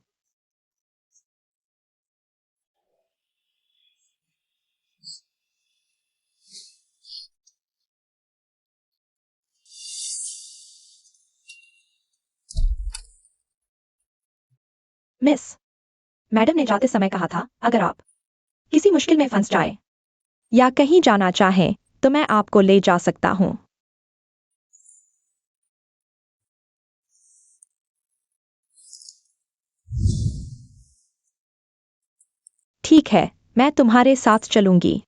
मिस, मैडम ने जाते समय कहा था अगर आप किसी मुश्किल में फंस जाए या कहीं जाना चाहें तो मैं आपको ले जा सकता हूं। ठीक है, मैं तुम्हारे साथ चलूंगी।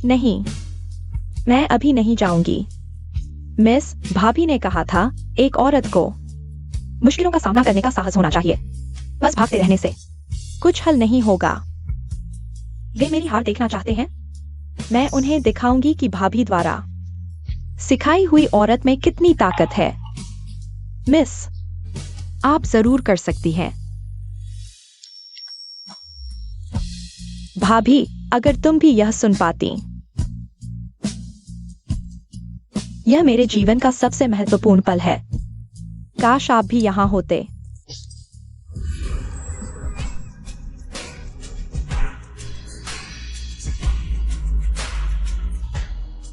नहीं, मैं अभी नहीं जाऊंगी। मिस, भाभी ने कहा था एक औरत को मुश्किलों का सामना करने का साहस होना चाहिए। बस भागते रहने से कुछ हल नहीं होगा। वे मेरी हार देखना चाहते हैं। मैं उन्हें दिखाऊंगी कि भाभी द्वारा सिखाई हुई औरत में कितनी ताकत है। मिस, आप जरूर कर सकती हैं। भाभी, अगर तुम भी यह सुन पाती। यह मेरे जीवन का सबसे महत्वपूर्ण पल है। काश आप भी यहां होते।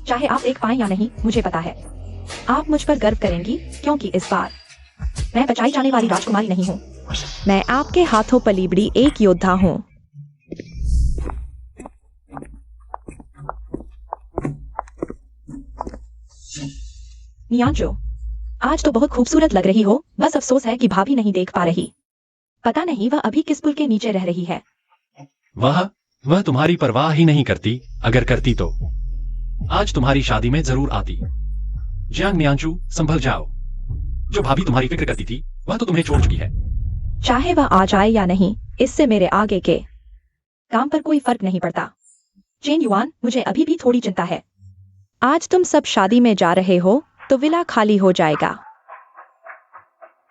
चाहे आप देख पाएं या नहीं, मुझे पता है आप मुझ पर गर्व करेंगी, क्योंकि इस बार मैं बचाई जाने वाली राजकुमारी नहीं हूं। मैं आपके हाथों पली बड़ी एक योद्धा हूं। नियांजो, आज तो बहुत खूबसूरत लग रही हो। बस अफसोस है कि भाभी नहीं देख पा रही। पता नहीं वह अभी किस पुल के नीचे रह रही है। वह तुम्हारी परवाह ही नहीं करती। अगर करती तो आज तुम्हारी शादी में जरूर आती। जियांग नियांजू, संभल जाओ। जो भाभी तुम्हारी फिक्र करती थी वह तो तुम्हें छोड़ चुकी है। चाहे वह आ जाए या नहीं, इससे मेरे आगे के काम पर कोई फर्क नहीं पड़ता। चेन युआन, मुझे अभी भी थोड़ी चिंता है। आज तुम सब शादी में जा रहे हो तो विला खाली हो जाएगा।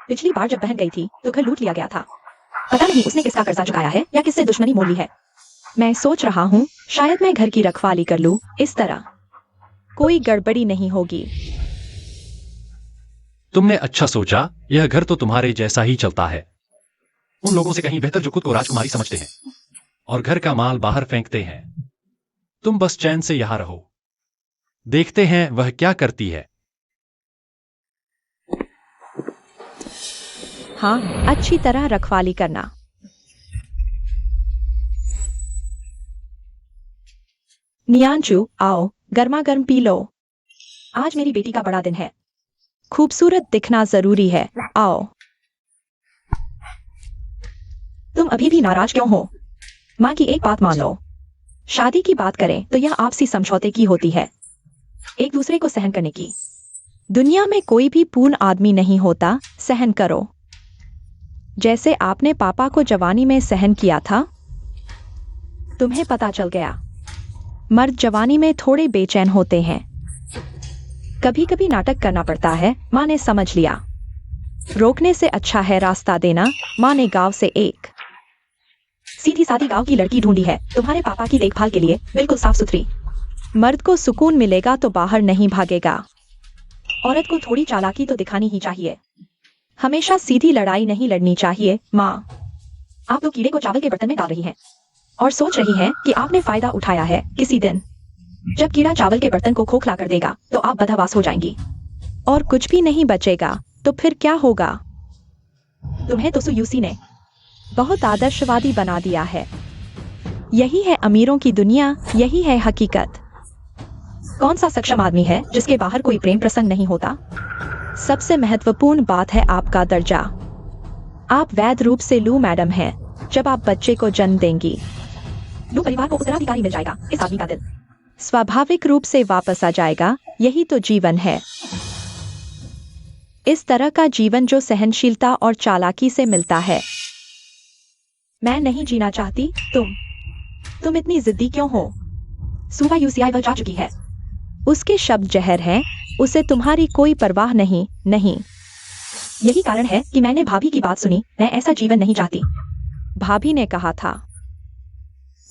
पिछली बार जब बहन गई थी तो घर लूट लिया गया था। पता नहीं उसने किसका कर्जा चुकाया है या किससे दुश्मनी मोल ली है। मैं सोच रहा हूँ शायद मैं घर की रखवाली कर लूं। इस तरह कोई गड़बड़ी नहीं होगी। तुमने अच्छा सोचा। यह घर तो तुम्हारे जैसा ही चलता है, उन लोगों से कहीं बेहतर जो खुद को राजकुमारी समझते हैं और घर का माल बाहर फेंकते हैं। तुम बस चैन से यहां रहो। देखते हैं वह क्या करती है। हाँ, अच्छी तरह रखवाली करना। नियांजू, आओ, गर्मा गर्म पी लो। आज मेरी बेटी का बड़ा दिन है। खूबसूरत दिखना जरूरी है। आओ। तुम अभी भी नाराज क्यों हो? माँ की एक बात मान लो। शादी की बात करें तो यह आपसी समझौते की होती है, एक दूसरे को सहन करने की। दुनिया में कोई भी पूर्ण आदमी नहीं होता। सहन करो, जैसे आपने पापा को जवानी में सहन किया था। तुम्हें पता चल गया, मर्द जवानी में थोड़े बेचैन होते हैं। कभी कभी नाटक करना पड़ता है। माँ ने समझ लिया। रोकने से अच्छा है रास्ता देना। माँ ने गांव से एक सीधी सादी गांव की लड़की ढूंढी है तुम्हारे पापा की देखभाल के लिए, बिल्कुल साफ सुथरी। मर्द को सुकून मिलेगा तो बाहर नहीं भागेगा। औरत को थोड़ी चालाकी तो दिखानी ही चाहिए। हमेशा सीधी लड़ाई नहीं लड़नी चाहिए। माँ, आप तो कीड़े को चावल के बर्तन में डाल रही हैं और सोच रही हैं कि आपने फायदा उठाया है। किसी दिन जब कीड़ा चावल के बर्तन को खोखला कर देगा तो आप बदहवास हो जाएंगी और कुछ भी नहीं बचेगा। तो फिर क्या होगा? तुम्हें तो सुयूसी ने बहुत आदर्शवादी बना दिया है। यही है अमीरों की दुनिया, यही है हकीकत। कौन सा सक्षम आदमी है जिसके बाहर कोई प्रेम प्रसंग नहीं होता? सबसे महत्वपूर्ण बात है आपका दर्जा। आप वैध रूप से लू मैडम हैं। जब आप बच्चे को जन्म देंगी, लू परिवार को उत्तराधिकारी मिल जाएगा। इस आदमी का दिल स्वाभाविक रूप से वापस आ जाएगा। यही तो जीवन है। इस तरह का जीवन जो सहनशीलता और चालाकी से मिलता है। मैं नहीं जीना चाहती। तुम इतनी जिद्दी क्यों हो? सुबह यूसीआई वह जा चुकी है। उसके शब्द जहर हैं। उसे तुम्हारी कोई परवाह नहीं। यही कारण है कि मैंने भाभी की बात सुनी। मैं ऐसा जीवन नहीं चाहती। भाभी ने कहा था,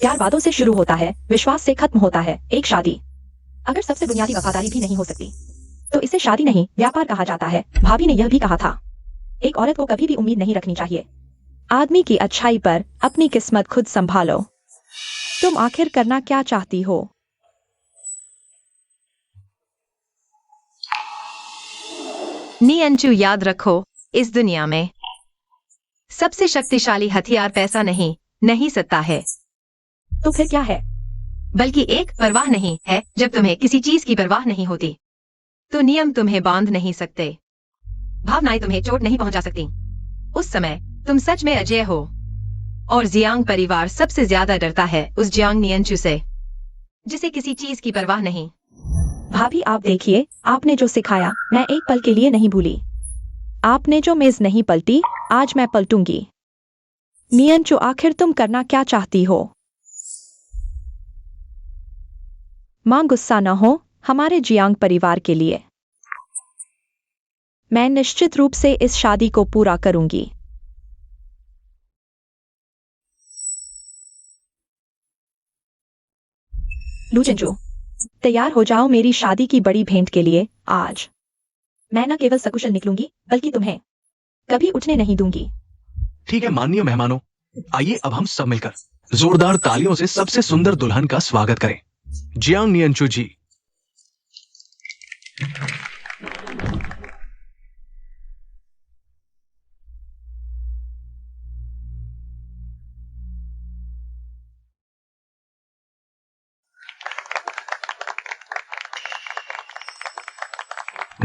प्यार वादों से शुरू होता है, विश्वास से खत्म होता है। एक शादी अगर सबसे बुनियादी वफादारी भी नहीं हो सकती तो इसे शादी नहीं व्यापार कहा जाता है। भाभी ने यह भी कहा था, एक औरत को कभी भी उम्मीद नहीं रखनी चाहिए। आदमी की अच्छाई पर अपनी किस्मत खुद संभालो। तुम आखिर करना क्या चाहती हो? नियंचू, याद रखो, इस दुनिया में सबसे शक्तिशाली हथियार पैसा नहीं सत्ता है। तो फिर क्या है? बल्कि एक परवाह नहीं है। जब तुम्हें किसी चीज की परवाह नहीं होती तो नियम तुम्हें बांध नहीं सकते, भावनाएं तुम्हें चोट नहीं पहुंचा सकती। उस समय तुम सच में अजय हो। और जियांग परिवार सबसे ज्यादा डरता है उस जियांग नियंचू से जिसे किसी चीज की परवाह नहीं। भाभी आप देखिए, आपने जो सिखाया मैं एक पल के लिए नहीं भूली। आपने जो मेज नहीं पलटी, आज मैं पलटूंगी। नियंचू, आखिर तुम करना क्या चाहती हो? मां, गुस्सा न हो। हमारे जियांग परिवार के लिए मैं निश्चित रूप से इस शादी को पूरा करूंगी। लू चिंचू, तैयार हो जाओ मेरी शादी की बड़ी भेंट के लिए। आज मैं न केवल सकुशल निकलूंगी बल्कि तुम्हें कभी उठने नहीं दूंगी। ठीक है माननीय मेहमानों, आइए अब हम सब मिलकर जोरदार तालियों से सबसे सुंदर दुल्हन का स्वागत करें। जियांग नियंचू जी।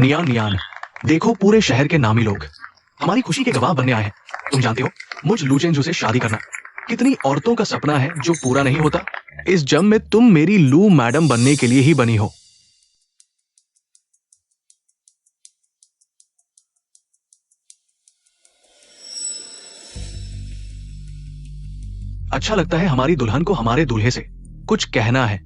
नियान, देखो पूरे शहर के नामी लोग हमारी खुशी के गवाह बनने आए हैं। तुम जानते हो मुझ लू चेंजू से शादी करना कितनी औरतों का सपना है जो पूरा नहीं होता। इस जंग में तुम मेरी लू मैडम बनने के लिए ही बनी हो। अच्छा लगता है हमारी दुल्हन को हमारे दूल्हे से कुछ कहना है।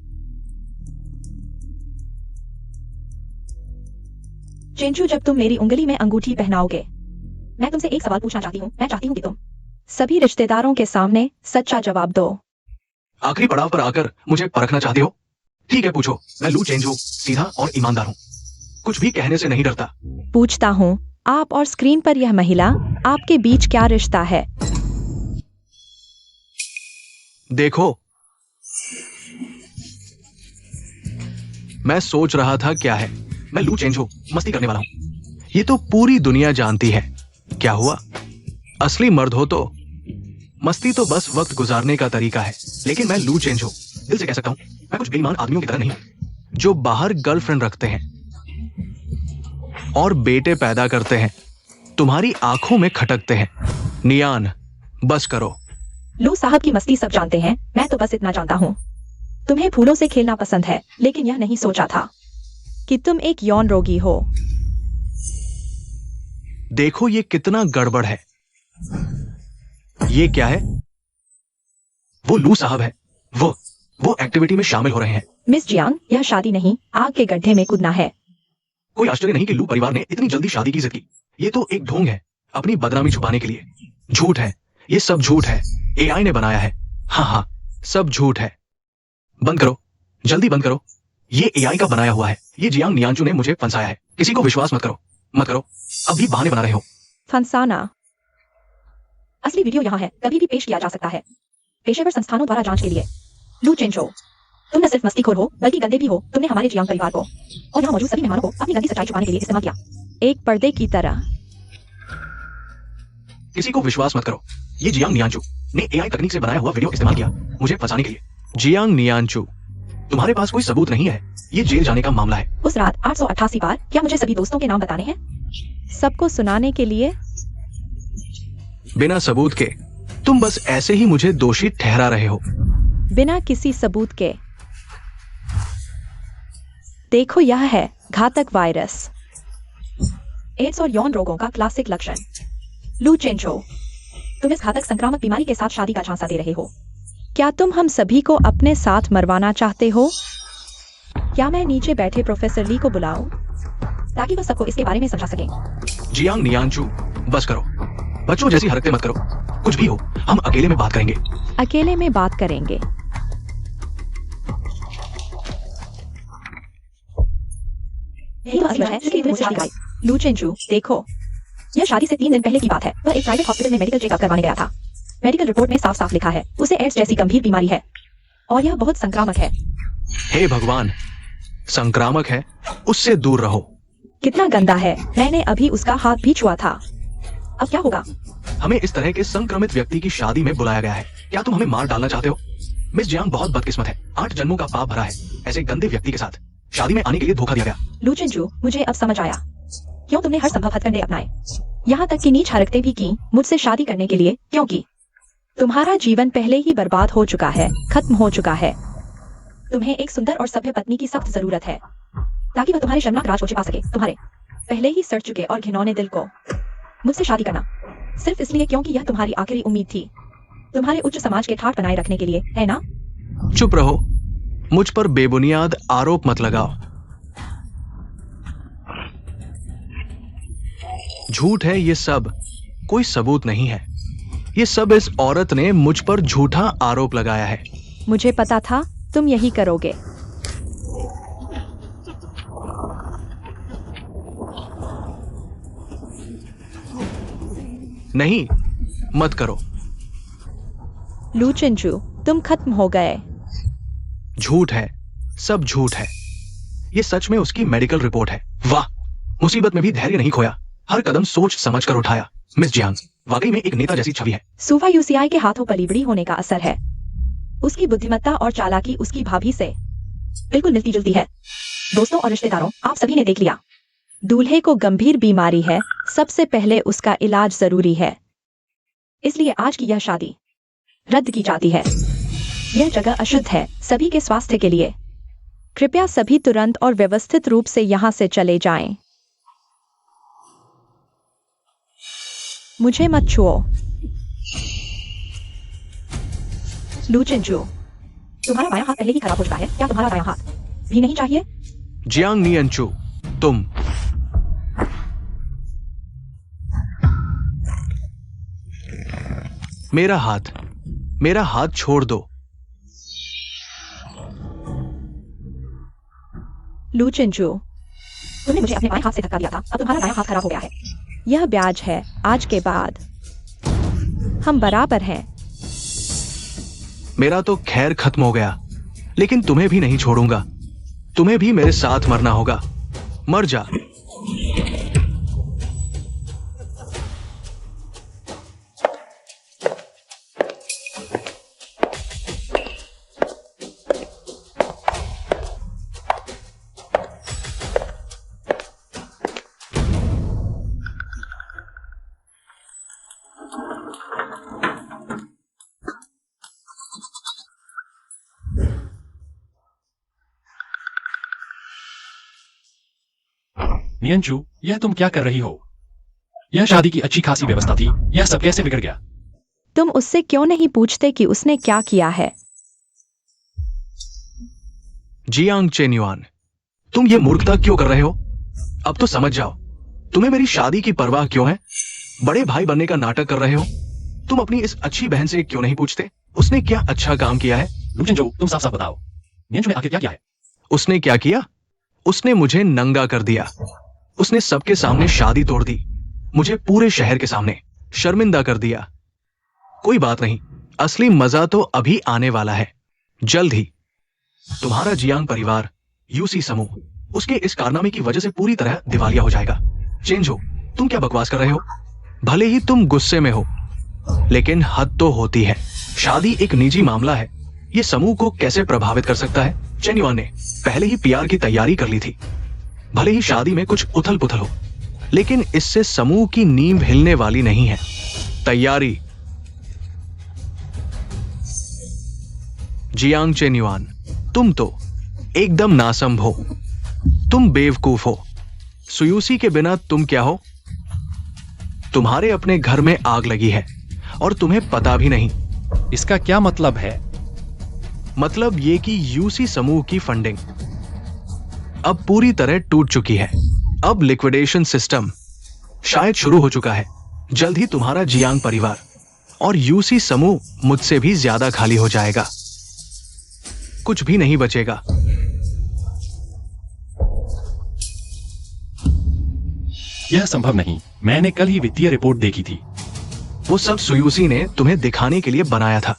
चिंचू, जब तुम मेरी उंगली में अंगूठी पहनाओगे, मैं तुमसे एक सवाल पूछना चाहती हूँ। मैं चाहती हूँ कि तुम सभी रिश्तेदारों के सामने सच्चा जवाब दो। आखिरी पड़ाव पर आकर मुझे परखना चाहते हो? ठीक है, पूछो। मैं लू चेंजू सीधा और ईमानदार हूँ, कुछ भी कहने से नहीं डरता। पूछता हूँ, आप और स्क्रीन पर यह महिला, आपके बीच क्या रिश्ता है? देखो, मैं सोच रहा था क्या है, मैं लू चेंजू मस्ती करने वाला हूं। ये तो पूरी दुनिया जानती है। क्या हुआ? असली मर्द हो तो मस्ती तो बस वक्त गुजारने का तरीका है। लेकिन मैं लू चेंजू दिल से कह सकता हूं, मैं कुछ बेईमान आदमियों की तरह नहीं हूं जो बाहर गर्लफ्रेंड रखते हैं और बेटे पैदा करते हैं, तुम्हारी आंखों में खटकते हैं। नियान, बस करो। लू साहब की मस्ती सब जानते हैं, मैं तो बस इतना जानता हूँ। तुम्हें फूलों से खेलना पसंद है, लेकिन यह नहीं सोचा था कि तुम एक यौन रोगी हो। देखो ये कितना गड़बड़ है। ये क्या है? वो लू साहब है। वो एक्टिविटी में शामिल हो रहे हैं। मिस जियांग, यह शादी नहीं, आग के गड्ढे में कूदना है। कोई आश्चर्य नहीं कि लू परिवार ने इतनी जल्दी शादी की जिद की। ये तो एक ढोंग है अपनी बदनामी छुपाने के लिए। झूठ है, ये सब झूठ है। एआई ने बनाया है। हाँ, सब झूठ है। बंद करो, जल्दी बंद करो। ये एआई का बनाया हुआ है। ये जियांग नियांचू ने मुझे फंसाया है। किसी को विश्वास मत करो। अभी बहाने बना रहे हो। फंसाना? असली वीडियो यहाँ है, कभी भी पेश किया जा सकता है पेशेवर संस्थानों द्वारा जांच के लिए। लू चेंचो, तुम न सिर्फ मस्तीखोर हो बल्कि गंदे भी हो। तुमने हमारे जियांग परिवार को और यहाँ मौजूद सभी मेहमानों को अपनी गंदी सच्चाई छुपाने के लिए इस्तेमाल किया, एक पर्दे की तरह। किसी को विश्वास मत करो। ये जियांग नियांचू ने एआई तकनीक से बनाया हुआ वीडियो इस्तेमाल किया मुझे फंसाने के लिए। जियांग नियांचू, तुम्हारे पास कोई सबूत नहीं है, ये जेल जाने का मामला है। उस रात 888 बार क्या मुझे सभी दोस्तों के नाम बताने हैं? सबको सुनाने के लिए? बिना सबूत के तुम बस ऐसे ही मुझे दोषी ठहरा रहे हो। बिना किसी सबूत के। देखो, यह है घातक वायरस, एड्स और यौन रोगों का क्लासिक लक्षण। लू चेंचो, तुम इस घातक संक्रामक बीमारी के साथ शादी का झांसा दे रहे हो। क्या तुम हम सभी को अपने साथ मरवाना चाहते हो? क्या मैं नीचे बैठे प्रोफेसर ली को बुलाऊं ताकि वह सबको इसके बारे में समझा सके? जियांग नियांचू, बस करो। बच्चों जैसी हरकतें मत करो। कुछ भी हो, हम अकेले में बात करेंगे। अकेले में बात करेंगे। यही तो असली वजह है जिसकी तुमने मुझे शादी कराई। लू चेंचू, देखो, यह शादी से 3 दिन पहले की बात है। वह एक प्राइवेट हॉस्पिटल में मेडिकल चेकअप करवाने गया था। मेडिकल रिपोर्ट में साफ साफ लिखा है उसे एड्स जैसी गंभीर बीमारी है और यह बहुत संक्रामक है। हे भगवान, संक्रामक है, उससे दूर रहो। कितना गंदा है, मैंने अभी उसका हाथ भी छुआ था। अब क्या होगा? हमें इस तरह के संक्रमित व्यक्ति की शादी में बुलाया गया है। क्या तुम हमें मार डालना चाहते हो? मिस जियांग बहुत बदकिस्मत है। 8 जन्मों का पाप भरा है ऐसे गंदे व्यक्ति के साथ शादी में आने के लिए धोखा दिया गया। लू चेंचू, मुझे अब समझ आया क्यों तुमने हर संभव हथकंडे अपनाए, यहाँ तक कि नीच हरकतें भी की मुझसे शादी करने के लिए, क्योंकि तुम्हारा जीवन पहले ही बर्बाद हो चुका है, खत्म हो चुका है। तुम्हें एक सुंदर और सभ्य पत्नी की सख्त जरूरत है ताकि वह तुम्हारे शर्मनाक राज को छिपा सके। तुम्हारे पहले ही सड़ चुके और घिनौने दिल को मुझसे शादी करना सिर्फ इसलिए क्योंकि यह तुम्हारी आखिरी उम्मीद थी, तुम्हारे उच्च समाज के ठाठ बनाए रखने के लिए, है ना? चुप रहो, मुझ पर बेबुनियाद आरोप मत लगाओ। झूठ है ये सब, कोई सबूत नहीं है। ये सब इस औरत ने मुझ पर झूठा आरोप लगाया है। मुझे पता था तुम यही करोगे। नहीं, मत करो। लू चेंचू, तुम खत्म हो गए। झूठ है, सब झूठ है। ये सच में उसकी मेडिकल रिपोर्ट है। वाह, मुसीबत में भी धैर्य नहीं खोया, हर कदम सोच समझ कर उठाया। मिस जियांग वाकई में एक नेता जैसी छवि है। सुवा यूसीआई के हाथों पलीबड़ी होने का असर है। उसकी बुद्धिमत्ता और चालाकी उसकी भाभी से बिल्कुल मिलती जुलती है। दोस्तों और रिश्तेदारों, आप सभी ने देख लिया, दूल्हे को गंभीर बीमारी है। सबसे पहले उसका इलाज जरूरी है, इसलिए आज की यह शादी रद्द की जाती है। यह जगह अशुद्ध है सभी के स्वास्थ्य के लिए। कृपया सभी तुरंत और व्यवस्थित रूप से यहाँ से चले जाएं। मुझे मत छुओ। लू चेंचू, तुम्हारा बायां हाथ पहले ही खराब हो चुका है। क्या तुम्हारा दायां हाथ भी नहीं चाहिए? जियांग नियंचू, तुम मेरा हाथ छोड़ दो। लू चेंचू, तुमने मुझे अपने बाएं हाथ से धक्का दिया था, अब तुम्हारा दायां हाथ खराब हो गया है। यह ब्याज है, आज के बाद हम बराबर हैं। मेरा तो खैर खत्म हो गया, लेकिन तुम्हें भी नहीं छोड़ूंगा। तुम्हें भी मेरे साथ मरना होगा। मर जा। नियंचू, यह तुम क्या कर रही हो? यह शादी की अच्छी खासी व्यवस्था थी, यह सब कैसे बिगड़ गया? तुम उससे क्यों नहीं पूछते कि उसने क्या किया है? जियांग चेन्युआन, तुम ये मूर्खता क्यों कर रहे हो? अब तो समझ जाओ, तुम्हें मेरी शादी की परवाह क्यों है? बड़े भाई बनने का नाटक कर रहे हो। तुम अपनी इस अच्छी बहन से क्यों नहीं पूछते उसने क्या अच्छा काम किया है? लू चेंचू, तुम साफ साफ बताओ, नियंचू ने आखिर क्या किया है? उसने क्या किया? उसने मुझे नंगा कर दिया। उसने सबके सामने शादी तोड़ दी, मुझे पूरे शहर के सामने शर्मिंदा कर दिया। कोई बात नहीं, असली मजा तो अभी आने वाला है, जल्द ही। तुम्हारा जियांग परिवार, यूसी समूह, उसके इस कारनामे की वजह से पूरी तरह दिवालिया हो जाएगा। चेंजो, तुम क्या बकवास कर रहे हो? भले ही तुम गुस्से में हो, लेकिन हद तो होती है। शादी एक निजी मामला है, ये समूह को कैसे प्रभावित कर सकता है? चेन युआन ने पहले ही पीआर की तैयारी कर ली थी। भले ही शादी में कुछ उथल पुथल हो, लेकिन इससे समूह की नींव हिलने वाली नहीं है। तैयारी। जियांग चेन युआन, तुम तो एकदम नासंभ हो। तुम बेवकूफ हो। सुयूसी के बिना तुम क्या हो? तुम्हारे अपने घर में आग लगी है और तुम्हें पता भी नहीं। इसका क्या मतलब है? मतलब ये कि यूसी समूह की फंडिंग अब पूरी तरह टूट चुकी है। अब लिक्विडेशन सिस्टम शायद शुरू हो चुका है। जल्द ही तुम्हारा जियांग परिवार और यूसी समूह मुझसे भी ज्यादा खाली हो जाएगा। कुछ भी नहीं बचेगा। यह संभव नहीं। मैंने कल ही वित्तीय रिपोर्ट देखी थी। वो सब सुयूसी ने तुम्हें दिखाने के लिए बनाया था।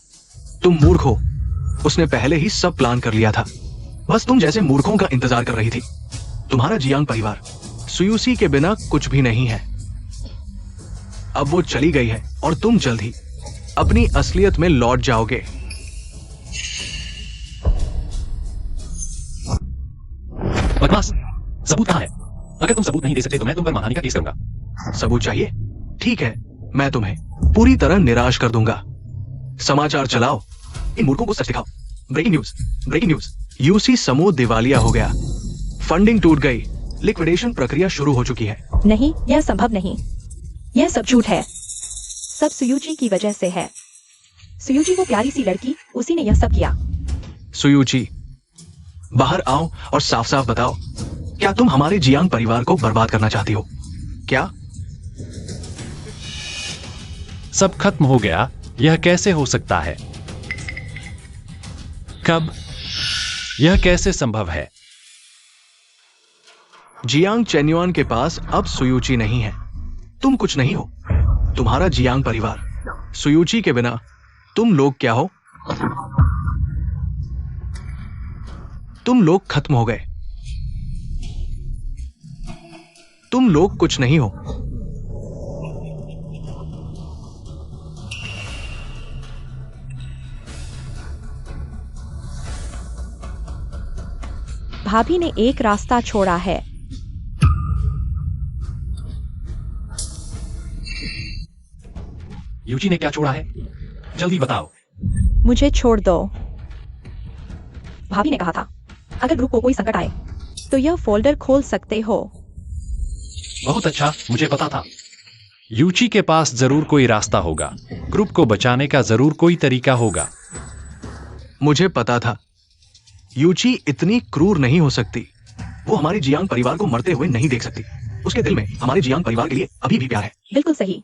तुम मूर्ख हो। उसने पहले ही सब प्लान कर लिया था। बस तुम जैसे मूर्खों का इंतजार कर रही थी। तुम्हारा जियांग परिवार सुयूसी के बिना कुछ भी नहीं है। अब वो चली गई है और तुम जल्द ही अपनी असलियत में लौट जाओगे। बदमाश, सबूत कहां है? अगर तुम सबूत नहीं दे सकते तो मैं तुम पर मानहानि का केस करूंगा। सबूत चाहिए? ठीक है, मैं तुम्हें पूरी तरह निराश कर दूंगा। समाचार चलाओ, इन मूर्खों को सच दिखाओ। Breaking news, breaking news. UC समूह दिवालिया हो गया। फंडिंग टूट गई। लिक्विडेशन प्रक्रिया शुरू हो चुकी है। नहीं, यह संभव नहीं। यह सब झूठ है। सब सुयूची की वजह से है। सुयूची वो प्यारी सी लड़की, उसी ने यह सब किया। सुयूची, बाहर आओ और साफ साफ बताओ, क्या तुम हमारे जियांग परिवार को बर्बाद करना चाहती हो? क्या? सब खत्म हो गया? यह कैसे हो सकता है? कब? यह कैसे संभव है? जियांग चेन्युआन के पास अब सुयूची नहीं है। तुम कुछ नहीं हो। तुम्हारा जियांग परिवार, सुयूची के बिना तुम लोग क्या हो? तुम लोग खत्म हो गए। तुम लोग कुछ नहीं हो। भाभी ने एक रास्ता छोड़ा है। यूजी ने क्या छोड़ा है? जल्दी बताओ। मुझे छोड़ दो। भाभी ने कहा था, अगर ग्रुप को कोई संकट आए तो यह फोल्डर खोल सकते हो। बहुत अच्छा, मुझे पता था। यूची के पास जरूर कोई रास्ता होगा। ग्रुप को बचाने का जरूर कोई तरीका होगा। मुझे पता था। यूची इतनी क्रूर नहीं हो सकती। वो हमारे जियांग परिवार को मरते हुए नहीं देख सकती। उसके दिल में हमारे जियांग परिवार के लिए अभी भी प्यार है। बिल्कुल सही।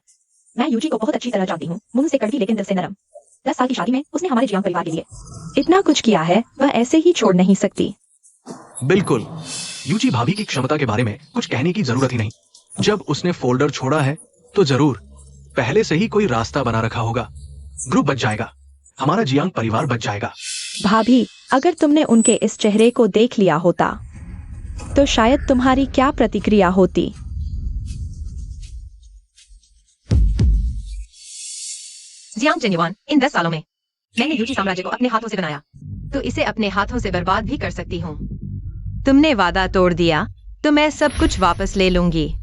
मैं यूची को बहुत अच्छी तरह जानती हूँ। मुंह से कड़वी लेकिन दिल से नरम। 10 साल की शादी में उसने हमारे जियांग परिवार के लिए इतना कुछ किया है, वह ऐसे ही छोड़ नहीं सकती। बिल्कुल। यूची भाभी की क्षमता के बारे में कुछ कहने की जरूरत ही नहीं। जब उसने फोल्डर छोड़ा है तो जरूर पहले से ही कोई रास्ता बना रखा होगा। ग्रुप बच जाएगा। हमारा जियांग परिवार बच जाएगा। भाभी, अगर तुमने उनके इस चेहरे को देख लिया होता तो शायद तुम्हारी क्या प्रतिक्रिया होती? जियांग चेन्युआन, इन 10 सालों में मैंने यूची साम्राज्य को अपने हाथों से बनाया, तो इसे अपने हाथों से बर्बाद भी कर सकती हूँ। तुमने वादा तोड़ दिया तो मैं सब कुछ वापस ले लूंगी।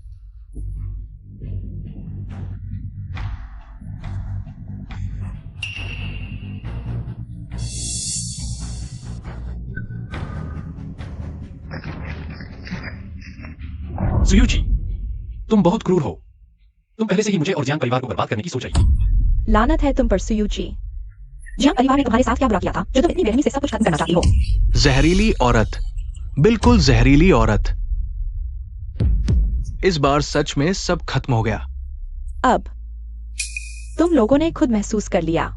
सुयूची, तुम बहुत क्रूर हो। तुम पहले से ही मुझे और जियांग परिवार को बर्बाद करने की सोच रही थी। लानत है तुम पर सुयूची। जियांग परिवार ने तुम्हारे साथ क्या बुरा किया था जो तुम इतनी बेरहमी से सब कुछ खत्म करना चाहती हो? जहरीली औरत, बिल्कुल जहरीली औरत। इस बार सच में सब खत्म हो गया। अब तुम लोगों ने खुद महसूस कर लिया।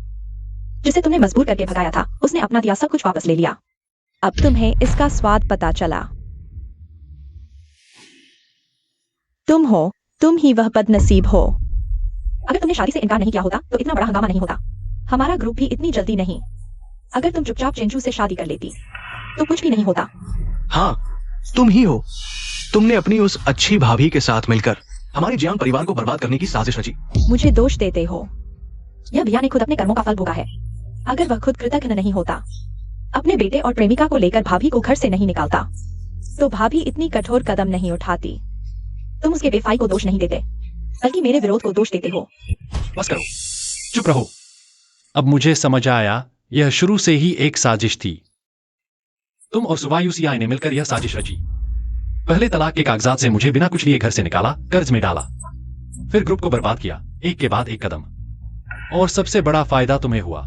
जिसे तुमने मजबूर करके भगाया था, उसने अपना दिया सब कुछ वापस ले लिया। अब तुम्हें इसका स्वाद पता चला। तुम ही वह बदनसीब हो। अगर तुमने शादी से इनकार नहीं किया होता तो इतना बड़ा हंगामा नहीं होता। हमारा ग्रुप भी इतनी जल्दी नहीं। अगर तुम चुपचाप चेंजू से शादी कर लेती तो कुछ भी नहीं होता। हाँ, तुम ही हो। तुमने अपनी उस अच्छी भाभी के साथ मिलकर हमारे जियांग परिवार को बर्बाद करने की साजिश रची। मुझे दोष देते हो। यह भैया ने खुद अपने कर्मों का फल भोगा है। अगर वह खुद कृतज्ञ नहीं होता, अपने बेटे और प्रेमिका को लेकर भाभी को घर से नहीं निकालता तो भाभी इतनी कठोर कदम नहीं उठाती। तुम उसके बेफाई को दोष नहीं देते बल्कि मेरे विरोध को दोष देते हो। बस करो, चुप रहो। अब मुझे समझ आया, यह शुरू से ही एक साजिश थी। तुम और सुवायुसीआई ने मिलकर यह साजिश रची। पहले तलाक के कागजात से मुझे बिना कुछ लिए घर से निकाला, कर्ज में डाला, फिर ग्रुप को बर्बाद किया, एक के बाद एक कदम। और सबसे बड़ा फायदा तुम्हें हुआ।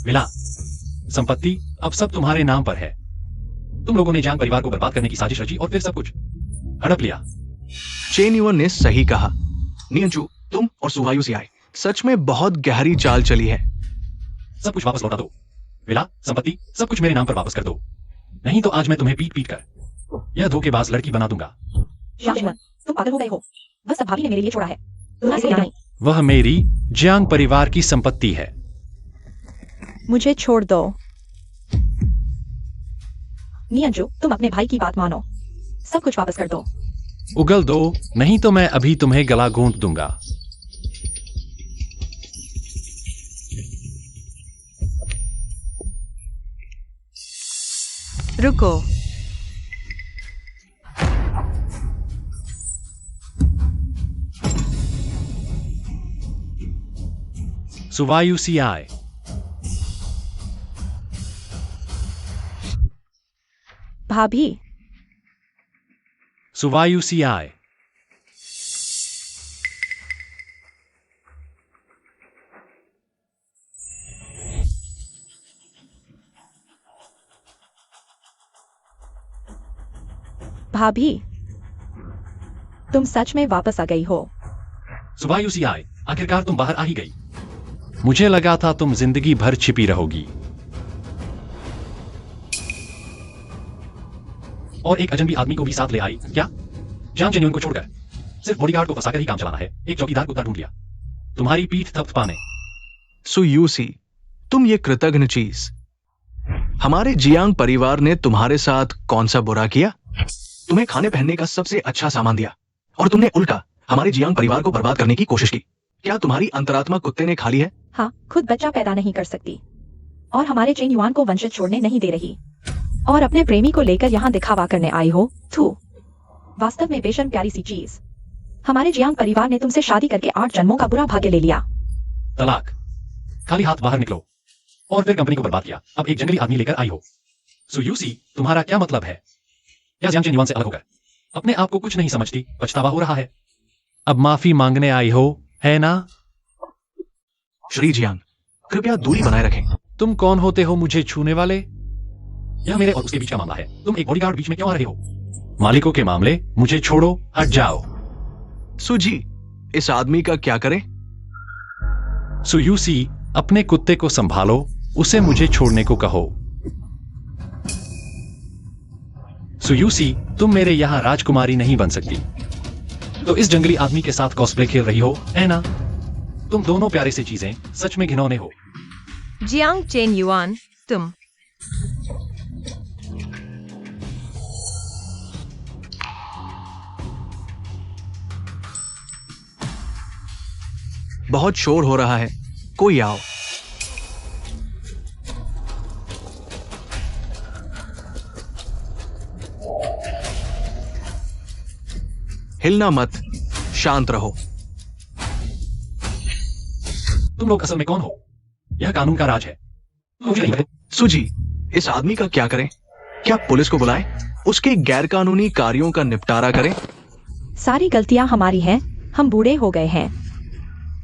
मिला संपत्ति अब सब तुम्हारे नाम पर है। तुम लोगों ने जियांग परिवार को बर्बाद करने की साजिश रची और फिर सब कुछ हड़प लिया। चेन युआन ने सही कहा। नियंचू, तुम और सुवायुसीआई सच में बहुत गहरी चाल चली है। सब कुछ वापस लौटा दो। विला, संपत्ति, सब कुछ मेरे नाम पर वापस कर दो, नहीं तो आज मैं तुम्हें पीट पीट कर यह धोखेबाज लड़की बना दूंगा। शांत, तुम पागल हो गए हो। बस अब भाभी ने मेरे लिए छोड़ा है, तुम्हारे लिए नहीं। वह मेरी जियांग परिवार की संपत्ति है। मुझे छोड़ दो। नियंजू, तुम अपने भाई की बात मानो, सब कुछ वापस कर दो। उगल दो, नहीं तो मैं अभी तुम्हें गला घोंट दूंगा। रुको, सुवायुसीआई, भाभी, सुवायुसीआई, भाभी, तुम सच में वापस आ गई हो। सुवायुसीआई, आखिरकार तुम बाहर आ ही गई। मुझे लगा था तुम जिंदगी भर छिपी रहोगी और एक अजनबी आदमी को भी साथ ले आई। क्या? जियांग चेनयुन को छोड़कर सिर्फ बॉडीगार्ड को फंसाकर ही काम चलाना है। एक चौकीदार कुत्ता ढूंढ लिया तुम्हारी पीठ थपथपाने। सुयूसी, तुम ये कृतघ्न चीज। हमारे जियांग परिवार ने तुम्हारे साथ कौन सा बुरा किया? तुम्हें खाने पहनने का सबसे अच्छा सामान दिया और तुमने उल्टा हमारे जियांग परिवार को बर्बाद करने की कोशिश की। क्या तुम्हारी अंतरात्मा कुत्ते ने खा ली है? हाँ, खुद बच्चा पैदा नहीं कर सकती और हमारे चेन युआन को वंशज छोड़ने नहीं दे रही और अपने प्रेमी को लेकर यहाँ दिखावा करने आई हो। थू, वास्तव में बेशर्म प्यारी सी चीज। हमारे जियांग परिवार ने तुमसे शादी करके 8 जन्मों का बुरा भाग्य ले लिया। तलाक, खाली हाथ बाहर निकलो और फिर कंपनी को बर्बाद किया। अब एक जंगली आदमी लेकर आई हो। सुयूसी, तुम्हारा क्या मतलब है? या जियांग चेनयुआन से अलग होकर अपने आप को कुछ नहीं समझती, पछतावा हो रहा है? अब माफी मांगने आई हो, है ना? श्री जियांग, कृपया दूरी बनाए रखें। तुम कौन होते हो मुझे छूने वाले? यह मेरे और उसके बीच का मामला है। तुम एक बॉडीगार्ड बीच में क्यों आ रहे हो? मालिकों के मामले, मुझे छोड़ो, हट जाओ। सुजी, इस आदमी का क्या करें? सुयूसी, अपने कुत्ते को संभालो, उसे मुझे छोड़ने को कहो। सुयूसी, तुम मेरे यहां राजकुमारी नहीं बन सकती, तो इस जंगली आदमी के साथ कॉस्प्ले खेल रही हो, है ना? तुम दोनों प्यारे से चीजें सच में घिनौने हो। जियांग चेनयुआन, तुम बहुत शोर हो रहा है, कोई आओ। हिलना मत, शांत रहो। तुम लोग असल में कौन हो? यह कानून का राज है, मुझे नहीं पता। सुजी, इस आदमी का क्या करें? क्या पुलिस को बुलाएं? उसके गैरकानूनी कार्यों का निपटारा करें? सारी गलतियां हमारी हैं, हम बूढ़े हो गए हैं।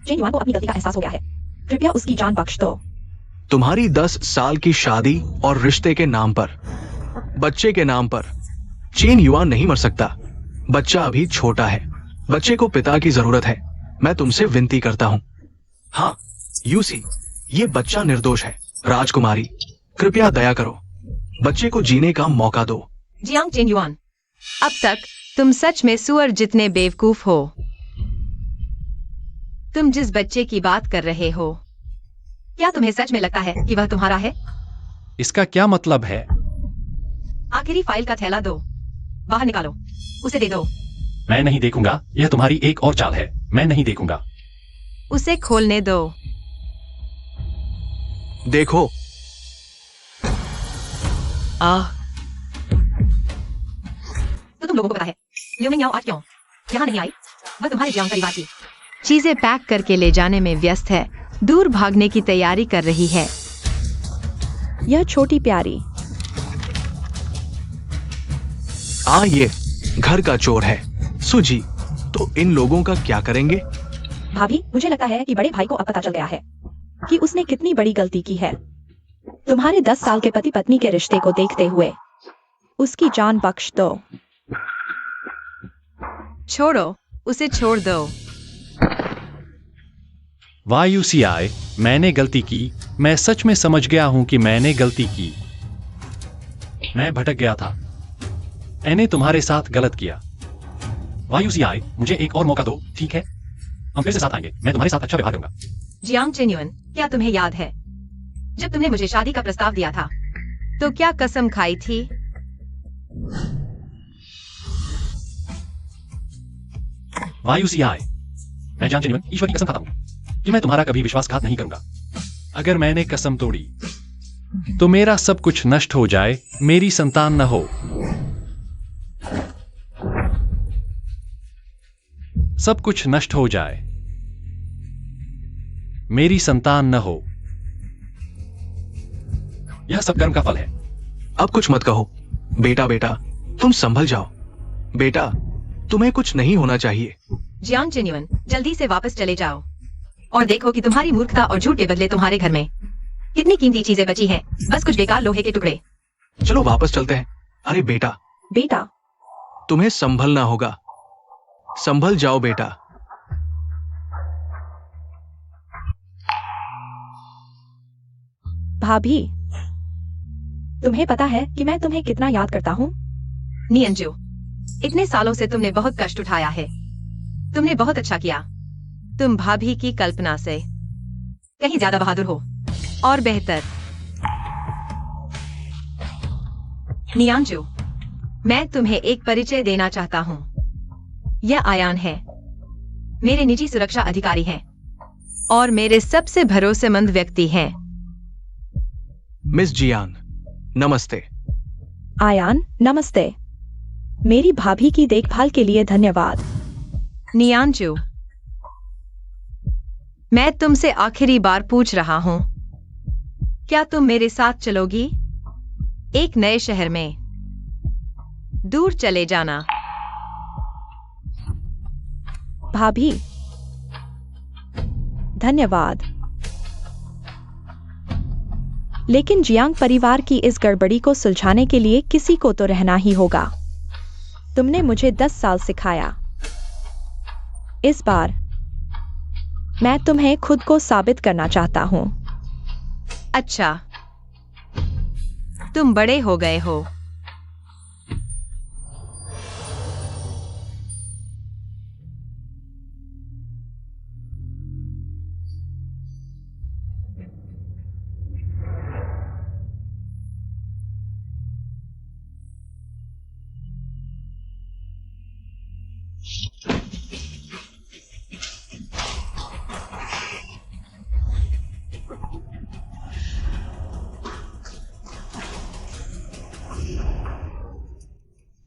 चेन युआन को अपनी गलती का एहसास हो गया है, कृपया उसकी जान बख्श दो। तुम्हारी 10 साल की शादी और रिश्ते के नाम पर, बच्चे के नाम पर चेन युआन नहीं मर सकता। बच्चा अभी छोटा है, बच्चे को पिता की जरूरत है। मैं तुमसे विनती करता हूं। हाँ यूसी, ये बच्चा निर्दोष है। राजकुमारी, कृपया दया करो, बच्चे को जीने का मौका दो। जियांग चेनयुआन, अब तक तुम सच में सुअर जितने बेवकूफ हो। तुम जिस बच्चे की बात कर रहे हो, क्या तुम्हें सच में लगता है कि वह तुम्हारा है? इसका क्या मतलब है? आखिरी फाइल का थैला दो, बाहर निकालो, उसे दे दो। मैं नहीं देखूंगा, यह तुम्हारी एक और चाल है। मैं नहीं देखूंगा। उसे खोलने दो। देखो, तो तुम लोगों को पता है लियू मिंगयाओ आज क्यों यहाँ नहीं आई? वह तुम्हारे जियांग परिवार की चीजें पैक करके ले जाने में व्यस्त है, दूर भागने की तैयारी कर रही है। यह छोटी प्यारी ये घर का चोर है। सुजी, तो इन लोगों का क्या करेंगे? भाभी, मुझे लगता है कि बड़े भाई को अब पता चल गया है कि उसने कितनी बड़ी गलती की है। तुम्हारे 10 साल के पति पत्नी के रिश्ते को देखते हुए उसकी जान बख्श दो। छोड़ो, उसे छोड़ दो। वायुसीआई, मैंने गलती की। मैं सच में समझ गया हूं कि मैंने गलती की। मैं भटक गया था। मैंने तुम्हारे साथ गलत किया। वायुसीआई, मुझे एक और मौका दो, ठीक है? हम फिर से साथ आएंगे। मैं तुम्हारे साथ अच्छा व्यवहार करूंगा। जियांग चेन्युन, क्या तुम्हें याद है जब तुमने मुझे शादी का प्रस्ताव दिया था तो क्या कसम खाई थी? वायुसीआई, मैं जियांग चेन्युन ईश्वर की कसम खाता हूं कि मैं तुम्हारा कभी विश्वासघात नहीं करूंगा। अगर मैंने कसम तोड़ी तो मेरा सब कुछ नष्ट हो जाए, मेरी संतान न हो। सब कुछ नष्ट हो जाए, मेरी संतान न हो। यह सब कर्म का फल है। अब कुछ मत कहो। बेटा, तुम संभल जाओ। बेटा, तुम्हें कुछ नहीं होना चाहिए। जियांग चेन्युन, जल्दी से वापस चले जाओ और देखो कि तुम्हारी मूर्खता और झूठ के बदले तुम्हारे घर में कितनी कीमती चीजें बची हैं। बस कुछ बेकार लोहे के टुकड़े। चलो वापस चलते हैं। अरे बेटा, तुम्हें संभलना होगा। संभल जाओ बेटा। भाभी, तुम्हें पता है कि मैं तुम्हें कितना याद करता हूँ? नियंजू, इतने सालों से तुमने बहुत कष्ट उठाया है। तुमने बहुत अच्छा किया। तुम भाभी की कल्पना से कहीं ज्यादा बहादुर हो और बेहतर। नियांजू, मैं तुम्हें एक परिचय देना चाहता हूँ। यह आयान है, मेरे निजी सुरक्षा अधिकारी हैं और मेरे सबसे भरोसेमंद व्यक्ति हैं। मिस जियांग, नमस्ते। आयान, नमस्ते। मेरी भाभी की देखभाल के लिए धन्यवाद। नियांजू, मैं तुमसे आखिरी बार पूछ रहा हूं, क्या तुम मेरे साथ चलोगी? एक नए शहर में दूर चले जाना। भाभी, धन्यवाद। लेकिन जियांग परिवार की इस गड़बड़ी को सुलझाने के लिए किसी को तो रहना ही होगा। तुमने मुझे 10 साल सिखाया। इस बार मैं तुम्हें खुद को साबित करना चाहता हूं। अच्छा, तुम बड़े हो गए हो।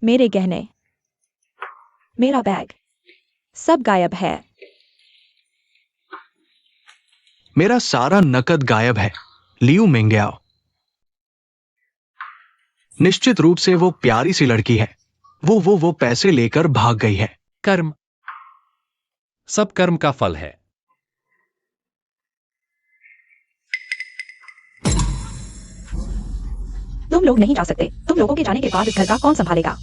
मेरे गहने, मेरा बैग, सब गायब है। मेरा सारा नकद गायब है। लियू मिंगयाओ, निश्चित रूप से वो प्यारी सी लड़की है। वो पैसे लेकर भाग गई है। कर्म, सब कर्म का फल है। तुम लोग नहीं जा सकते। तुम लोगों के जाने के बाद इस घर का कौन संभालेगा?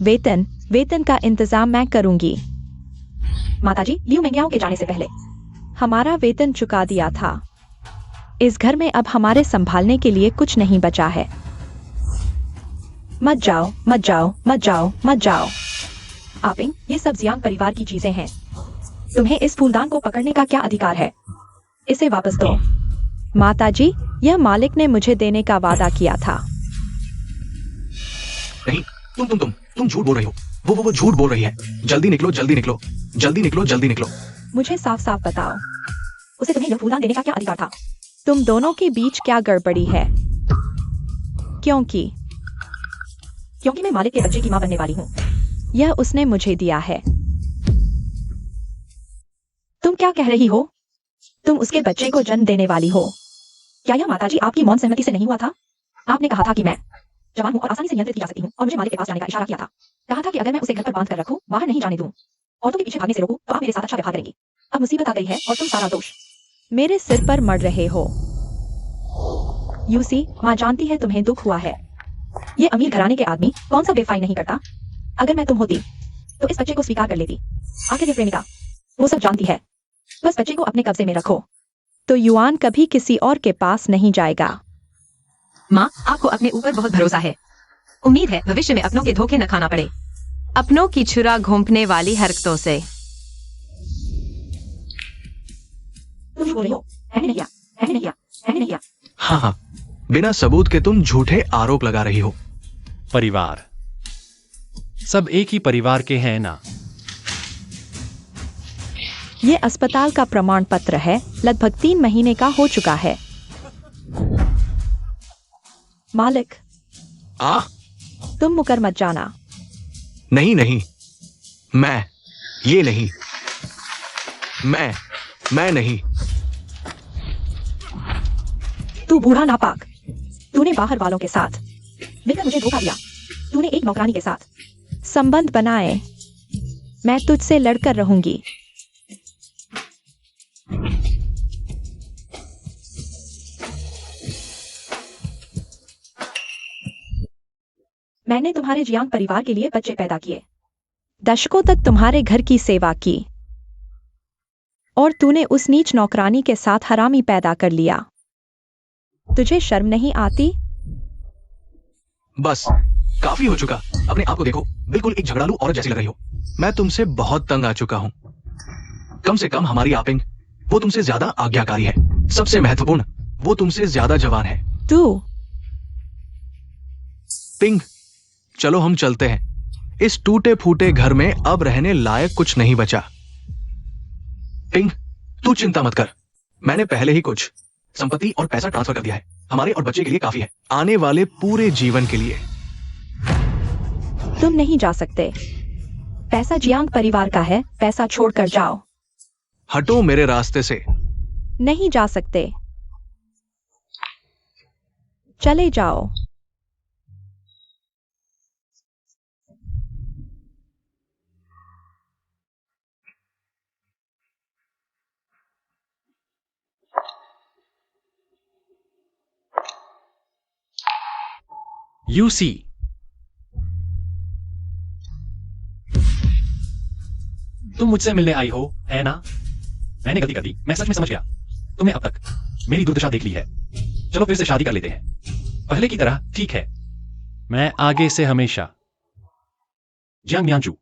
वेतन का इंतजाम मैं करूंगी। माताजी, लियू मिंगयाओ के जाने से पहले हमारा वेतन चुका दिया था। इस घर में अब हमारे संभालने के लिए कुछ नहीं बचा है। मत जाओ, मत जाओ, मत जाओ, मत जाओ। आपिंग, ये सब जियांग परिवार की चीजें हैं। तुम्हें इस फूलदान को पकड़ने का क्या अधिकार है? इसे वापस दो। माताजी, यह मालिक ने मुझे देने का वादा किया था। नहीं, तुम झूठ बोल रही हो। वो झूठ बोल रही है। जल्दी निकलो, जल्दी निकलो, जल्दी निकलो, जल्दी निकलो। मुझे साफ साफ बताओ, उसे तुम्हें यह फूलदान देने का क्या अधिकार था? तुम दोनों के बीच क्या गड़बड़ी है? क्योंकि क्योंकि मैं मालिक के बच्चे की माँ बनने वाली हूँ। यह उसने मुझे दिया है। तुम क्या कह रही हो? तुम उसके बच्चे को जन्म देने वाली हो। क्या यह माताजी आपकी मौन सहमति से नहीं हुआ था? आपने कहा था कि मैं जवान हूँ और आसानी से नियंत्रित की जा सकती हूँ और मुझे मालिक के पास जाने का इशारा किया था। कहा था कि अगर मैं उसे घर पर बांध कर रखूं, बाहर नहीं जाने दूं, औरतों के पीछे भागने से रोकूं, तो आप मेरे साथ अच्छा व्यवहार करेंगी। अब मुसीबत आ गई है और तुम सारा दोष मेरे सिर पर मढ़ रहे हो। यूसी, माँ जानती है तुम्हें दुख हुआ है। ये अमीर घराने के आदमी कौन सा बेवफाई नहीं करता? अगर मैं तुम होती तो इस बच्चे को स्वीकार कर लेती। आखिर ये प्रेमिका वो सब जानती है। बस बच्चे को अपने कब्जे में रखो। तो युआन कभी किसी और के पास नहीं जाएगा। माँ, आपको अपने ऊपर बहुत भरोसा है। उम्मीद है भविष्य में अपनों के धोखे न खाना पड़े, अपनों की छुरा घोंपने वाली हरकतों से। तुम बोल रही हो? मैंने नहीं किया, मैंने नहीं किया, मैंने नहीं किया। हाँ हाँ, बिना सबूत के तुम झूठे आरोप लगा रही हो। परिवार, सब एक ही परिवार के हैं ना? ये अस्पताल का प्रमाण पत्र है, लगभग 3 महीने का हो चुका है। मालिक, तुम मुकर मत जाना। नहीं नहीं, ये नहीं, मैं नहीं। तू बूढ़ा नापाक, तूने बाहर वालों के साथ मिलकर मुझे धोखा दिया। तूने एक नौकरानी के साथ संबंध बनाए। मैं तुझसे लड़कर रहूंगी। मैंने तुम्हारे जियांग परिवार के लिए बच्चे पैदा किए, दशकों तक तुम्हारे घर की सेवा की, और तूने उस नीच नौकरानी के साथ हरामी पैदा कर लिया। तुझे शर्म नहीं आती? बस काफी हो चुका। अपने आप को देखो, बिल्कुल एक झगड़ालू औरत जैसी लग रही हो। मैं तुमसे बहुत तंग आ चुका हूं। कम से कम हमारी आपिंग, वो तुमसे ज्यादा आज्ञाकारी है। सबसे महत्वपूर्ण, वो तुमसे ज्यादा जवान है। तू पिंग, चलो हम चलते हैं। इस टूटे फूटे घर में अब रहने लायक कुछ नहीं बचा। पिंग, तू चिंता मत कर। मैंने पहले ही कुछ संपत्ति और पैसा ट्रांसफर कर दिया है। हमारे और बच्चे के लिए काफी है, आने वाले पूरे जीवन के लिए। तुम नहीं जा सकते। पैसा जियांग परिवार का है। पैसा छोड़कर जाओ। हटो मेरे रास्ते से। नहीं जा सकते। चले जाओ। यूसी, तुम मुझसे मिलने आई हो, है ना? मैंने गलती कर दी, मैं सच में समझ गया। तुमने अब तक मेरी दुर्दशा देख ली है। चलो फिर से शादी कर लेते हैं, पहले की तरह। ठीक है, मैं आगे से हमेशा जियांग मियांचू